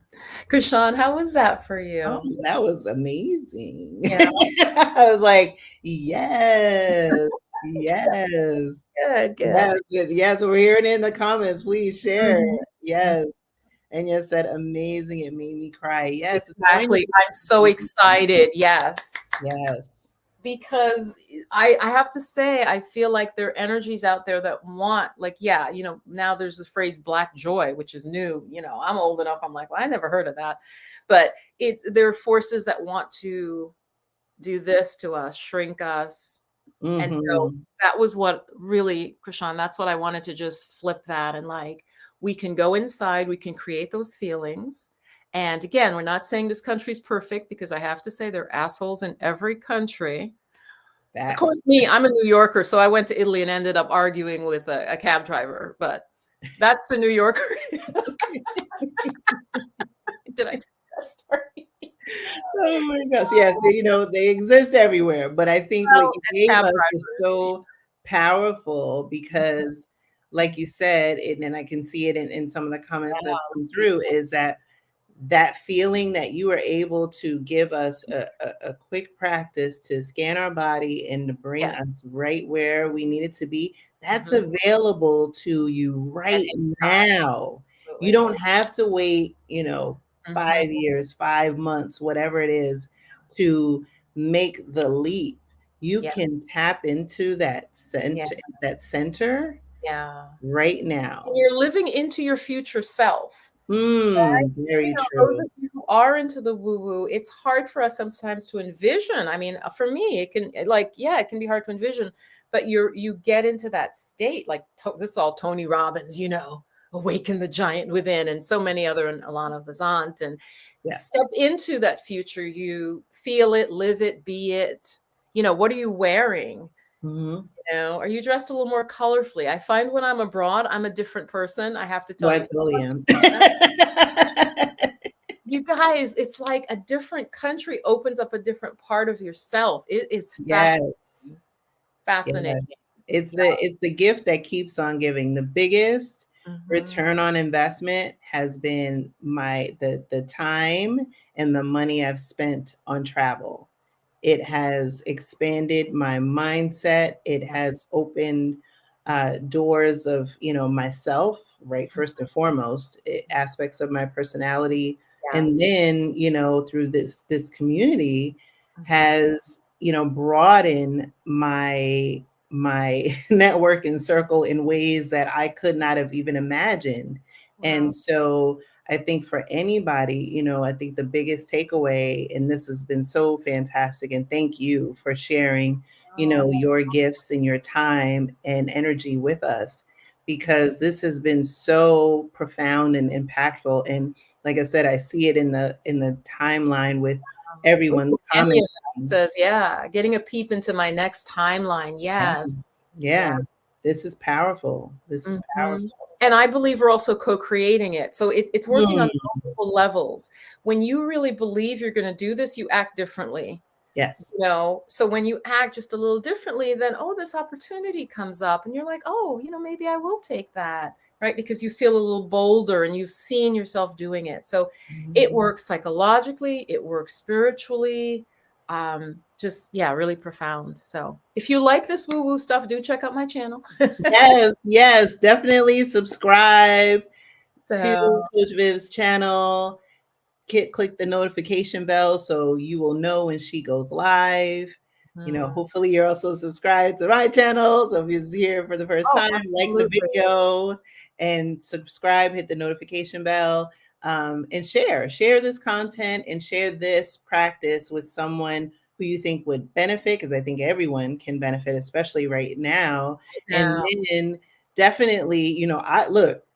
Krishan, how was that for you? Oh, that was amazing. Yeah. I was like, yes, yes. Good. Yes, we're hearing it in the comments. Please share. Mhm. Yes. And you said amazing. It made me cry. Yes. Exactly. I'm so excited. Yes. Yes. Because I have to say, I feel like there are energies out there that want, now there's the phrase black joy, which is new. I'm old enough. I'm like, well, I never heard of that. But there are forces that want to do this to us, shrink us. And so that was what really, Krishan, that's what I wanted to just flip that. And we can go inside, we can create those feelings. And again, we're not saying this country's perfect, because I have to say there are assholes in every country. Of course, I'm a New Yorker, so I went to Italy and ended up arguing with a cab driver, but that's the New Yorker. Did I tell that story? Oh my gosh. Yes, they exist everywhere. But I think what you gave us is so powerful because, like you said, and I can see it in some of the comments that come through, is that feeling that you were able to give us a quick practice to scan our body and to bring us right where we needed to be. That's available to you right now. You don't have to wait, 5 years, 5 months, whatever it is, to make the leap. You can tap into that center right now. And you're living into your future self. Very true. Those of you who are into the woo-woo, it's hard for us sometimes to envision. I mean, for me, it can it can be hard to envision, but you get into that state, this is all Tony Robbins, awaken the giant within, and so many other, and Alana Vazant, and step into that future. You feel it, live it, be it. What are you wearing? Are you dressed a little more colorfully? I find when I'm abroad, I'm a different person. I have to tell you. I totally am. You guys, it's like a different country opens up a different part of yourself. It is fascinating. Yes. It's the gift that keeps on giving. The biggest return on investment has been the time and the money I've spent on travel. It has expanded my mindset. It has opened doors of, myself, right? First and foremost, aspects of my personality. And then, through this community has, broadened my network and circle in ways that I could not have even imagined. And so I think for anybody, I think the biggest takeaway, and this has been so fantastic, and thank you for sharing, Oh, your gifts and your time and energy with us, because this has been so profound and impactful. And like I said, I see it in the timeline with everyone ooh, Anya commenting. says, yeah, getting a peep into my next timeline. Yeah. Yes. Yeah. Yeah. This is powerful. This is Mhm. powerful. And I believe we're also co-creating it. So it's working on Mm, multiple levels. When you really believe you're going to do this, you act differently. yes. So when you act just a little differently, then, oh, this opportunity comes up and you're like, oh, maybe I will take that, right? Because you feel a little bolder and you've seen yourself doing it. So it Mhm. works psychologically, it works spiritually, just, yeah, really profound. So if you like this woo woo stuff, do check out my channel. Yes, yes, definitely subscribe to So, Coach Viv's channel. Click the notification bell so you will know when she goes live. mhm. Hopefully you're also subscribed to my channel. So if you're here for the first Oh, time, like the absolutely. video and subscribe, hit the notification bell, and share this content and share this practice with someone who you think would benefit, because I think everyone can benefit, especially right now. And Now, then definitely,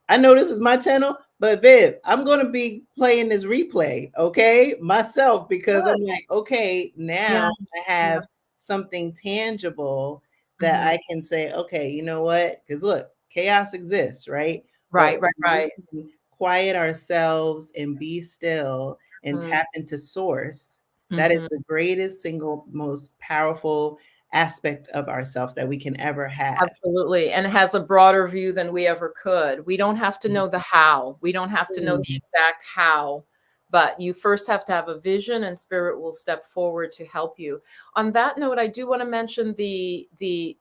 I know this is my channel, but Viv, I'm going to be playing this replay, okay, myself, because good. I'm like, okay, Yeah. now I Yeah. have something tangible that Mhm. I can say, okay, you know what? Because look, chaos exists, right? But Right, right, when we right. can quiet ourselves and be still and Mhm. tap into source, that is Mhm. the greatest single most powerful aspect of ourself that we can ever have. Absolutely, and it has a broader view than we ever could. We don't have to know the how. We don't have to know the Mm. exact how, but you first have to have a vision and spirit will step forward to help you. On that note, I do want to mention the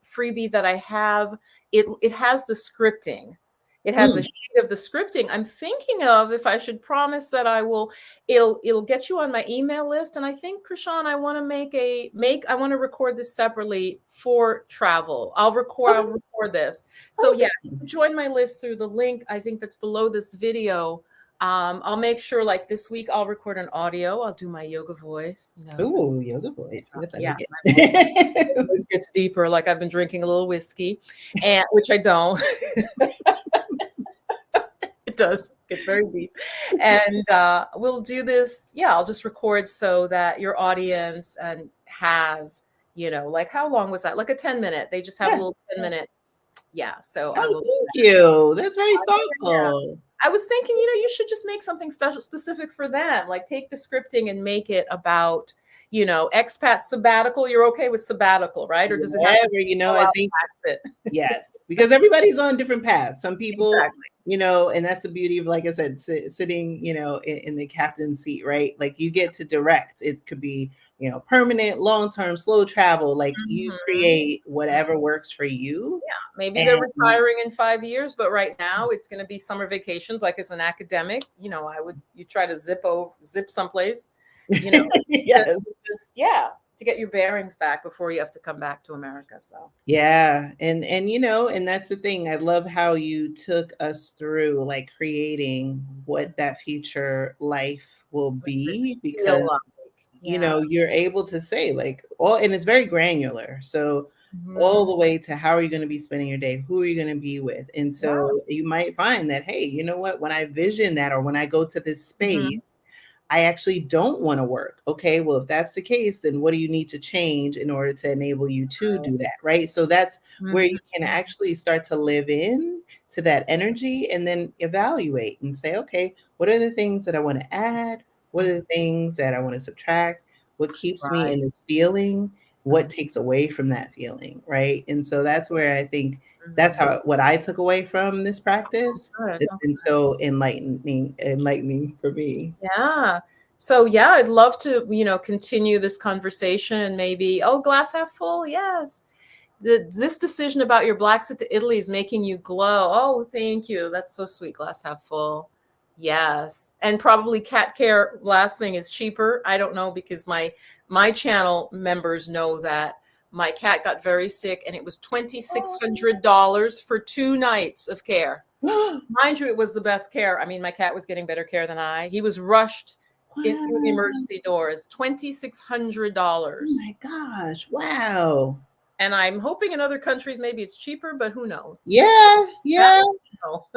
freebie that I have. It has the scripting. It has a Mm. sheet of the scripting. I'm thinking of if I should promise that I will it'll get you on my email list. And I think, Krishan, I want to I want to record this separately for travel. I'll Okay. record this. So yeah, Okay. join my list through the link. I think that's below this video. I'll make sure like this week I'll record an audio. I'll do my yoga voice, Ooh, yoga voice. Yes, I yeah, like my it. voice gets deeper, like I've been drinking a little whiskey, and which I don't. It does. It's very deep. And we'll do this. Yeah, I'll just record so that your audience and has, like how long was that? Like a 10-minute. They just have a Yes, little 10-minute. Yeah. So I oh, will do thank that. you. That's very Yeah. thoughtful. I was thinking, you should just make something special, specific for them. Like take the scripting and make it about, expat sabbatical. You're okay with sabbatical, right? Or does it have to Whatever, be all I out think Blaxit? yes, because everybody's on different paths. Some people, Exactly. and that's the beauty of, like I said, sitting, in the captain's seat, right? Like you get to direct. It could be, permanent, long-term, slow travel. Like you Mhm. create whatever works for you. Maybe they're And retiring in 5 years, but right now it's going to be summer vacations. Like as an academic, you try to zip someplace, you know, just, yes. yeah, to get your bearings back before you have to come back to America. So Yeah, and and that's the thing. I love how you took us through like creating what that future life will what's it be, feel because like? Yeah. you're able to say like all, and it's very granular. So all Mhm. the way to how are you going to be spending your day? Who are you going to be with? And Yeah. so you might find that, hey, you know what? When I vision that, or when I go to this Mhm. space, I actually don't want to work. Okay, well, if that's the case, then what do you need to change in order to enable you to do that? Right. So that's where Mhm. you can actually start to live in to that energy and then evaluate and say, okay, what are the things that I want to add? What are Mhm. the things that I want to subtract? What keeps me Right. in this feeling? What Mhm. takes away from that feeling? Right. And so that's where I think that's Mhm. how what I took away from this practice. Good. It's been so enlightening for me. Yeah. So yeah, I'd love to, continue this conversation and maybe, oh, glass half full. Yes. This decision about your Blaxit to Italy is making you glow. Oh, thank you. That's so sweet. Glass half full. Yes. And probably cat care, last thing, is cheaper. I don't know because my channel members know that my cat got very sick and it was $2,600 for 2 nights of care. Mind you, it was the best care. I mean, my cat was getting better care than I. He was rushed in through the Wow. emergency doors. Oh $2,600. my gosh. Wow. and I'm hoping in other countries maybe it's cheaper, but who knows? Yeah, That yeah. no.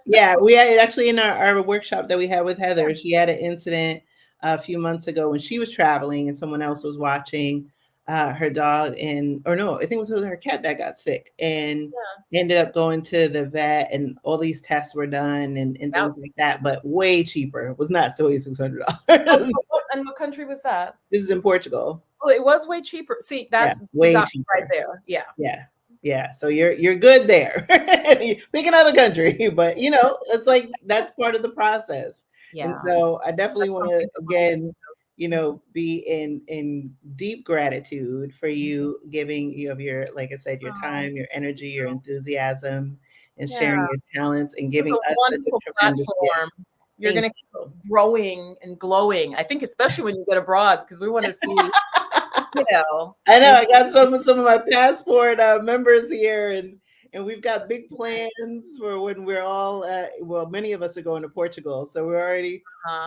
Yeah, we had actually in our workshop that we had with Heather, she had an incident a few months ago when she was traveling and someone else was watching her dog and or no, I think it was her cat that got sick and ended up going to the vet and all these tests were done and Yep. things like that, but way cheaper. It was not still Oh, $600. and what country was that? This is in Portugal. Oh, it was way cheaper. See, Yeah, that's you way got me right cheaper. there. Yeah. Yeah. Yeah. So you're good there. Pick another country, but it's like that's part of the process. And Yeah. so I definitely That's want something to to look again, into. be in deep gratitude for Mhm. you giving you of your, like I said, your Oh, time, your energy, thank your you. enthusiasm, and Yeah. sharing your talents and It's giving a us such wonderful a tremendous platform. gift. You're Thank gonna you. keep growing and glowing. I think especially when you get abroad, because we wanna see, you know, I know you I got some of my passport members here, and we've got big plans for when we're all. Well, many of us are going to Portugal, so we're already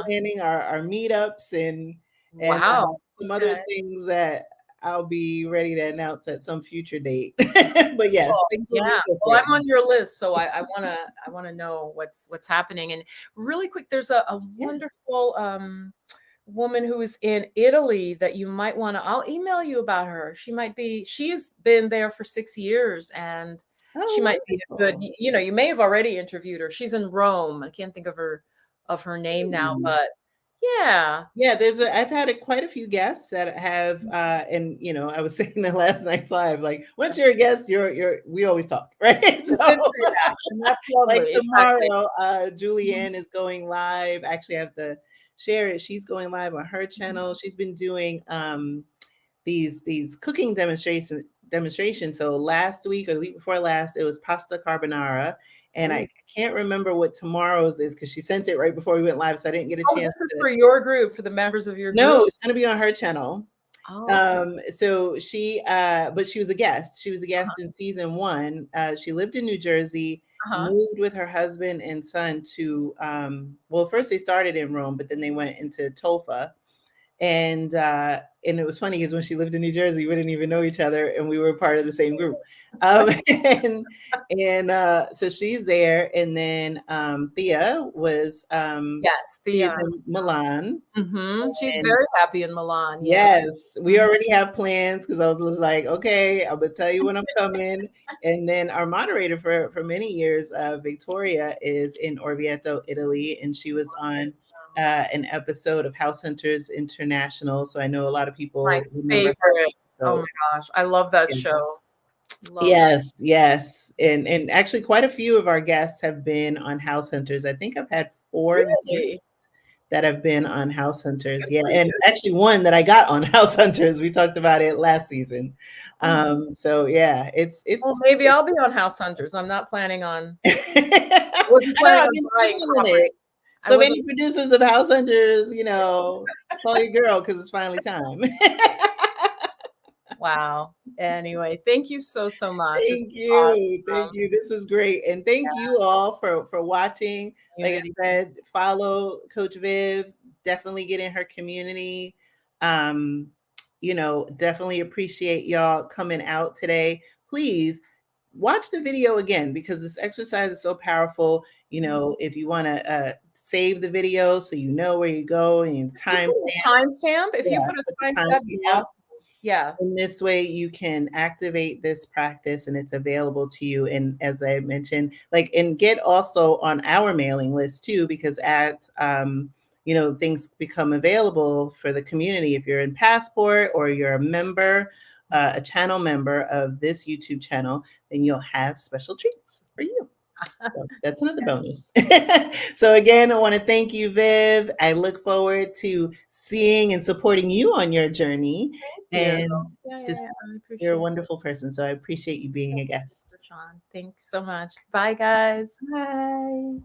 planning our meetups and wow. some other Okay. things that I'll be ready to announce at some future date. But yes, Cool. things will Yeah. be Well, different. I'm on your list, so I wanna know what's happening. And really quick, there's a Yeah. wonderful woman who is in Italy that you might wanna. I'll email you about her. She's been there for 6 years, and she Oh, might be a good, wonderful. you may have already interviewed her. She's in Rome. I can't think of her name now, Hmm. but yeah. Yeah, I've had quite a few guests that have and I was saying that last night's live, like once you're a guest, we always talk, right? You So did say that, and that's like lovely. Exactly. tomorrow, Mhm. Julianne is going live. Actually, I have to share it. She's going live on her Mhm. channel. She's been doing these cooking demonstrations. So last week or the week before last, it was pasta carbonara. And I Ooh. can't remember what tomorrow's is because she sent it right before we went live. So I didn't get a Oh, chance this is to. for your group, for the members of your No, group? it's gonna be on her channel. Oh, okay. So but she was a guest. She was a Uh-huh, guest in season one. She lived in New Jersey, uh-huh. moved with her husband and son to, well, first they started in Rome, but then they went into Tolfa. And it was funny because when she lived in New Jersey, we didn't even know each other, and we were part of the same group. And so she's there, and then Thea Yes, the, she's in Milan, she's and very happy in Milan, yes. yes, we Mhm. already have plans because I was just like, okay, I'm gonna tell you when I'm coming. And then our moderator for many years, Victoria, is in Orvieto, Italy, and she was on an episode of House Hunters International. So I know a lot of My people remember her. favorite. Oh So my gosh, I love that yeah. show. Love that. Yes, yes, and actually, quite a few of our guests have been on House Hunters. I think I've had four Really? that have been on House Hunters. Good Yeah, for and you. actually one that I got on House Hunters. We talked about it last season. Oh, So yeah, well, it's maybe I'll be on House Hunters. I wasn't I know planning I've on been buying signaling property. it. I So any wasn't producers of House Hunters, call your girl because it's finally time. wow. Anyway, thank you so much. This Thank was you. Thank awesome. you. This was great. And thank you all for watching. Like Community. I said, follow Coach Viv. Definitely get in her community. Um, definitely appreciate y'all coming out today. Please watch the video again because this exercise is so powerful. If you want to save the video so you know where you go and You time put a timestamp? If you yeah, put a put the time, that'd be timestamp. awesome. Yeah. In this way, you can activate this practice and it's available to you. And as I mentioned, and get also on our mailing list too, because as things become available for the community, if you're in Passport or you're a member, a channel member of this YouTube channel, then you'll have special treats for you. So that's another bonus. So again, I want to thank you, Viv. I look forward to seeing and supporting you on your journey. Thank you. And Yeah, just I you're a appreciate wonderful person. So I appreciate you being a guest. it, Sean. Thanks so much. Bye, guys. Bye.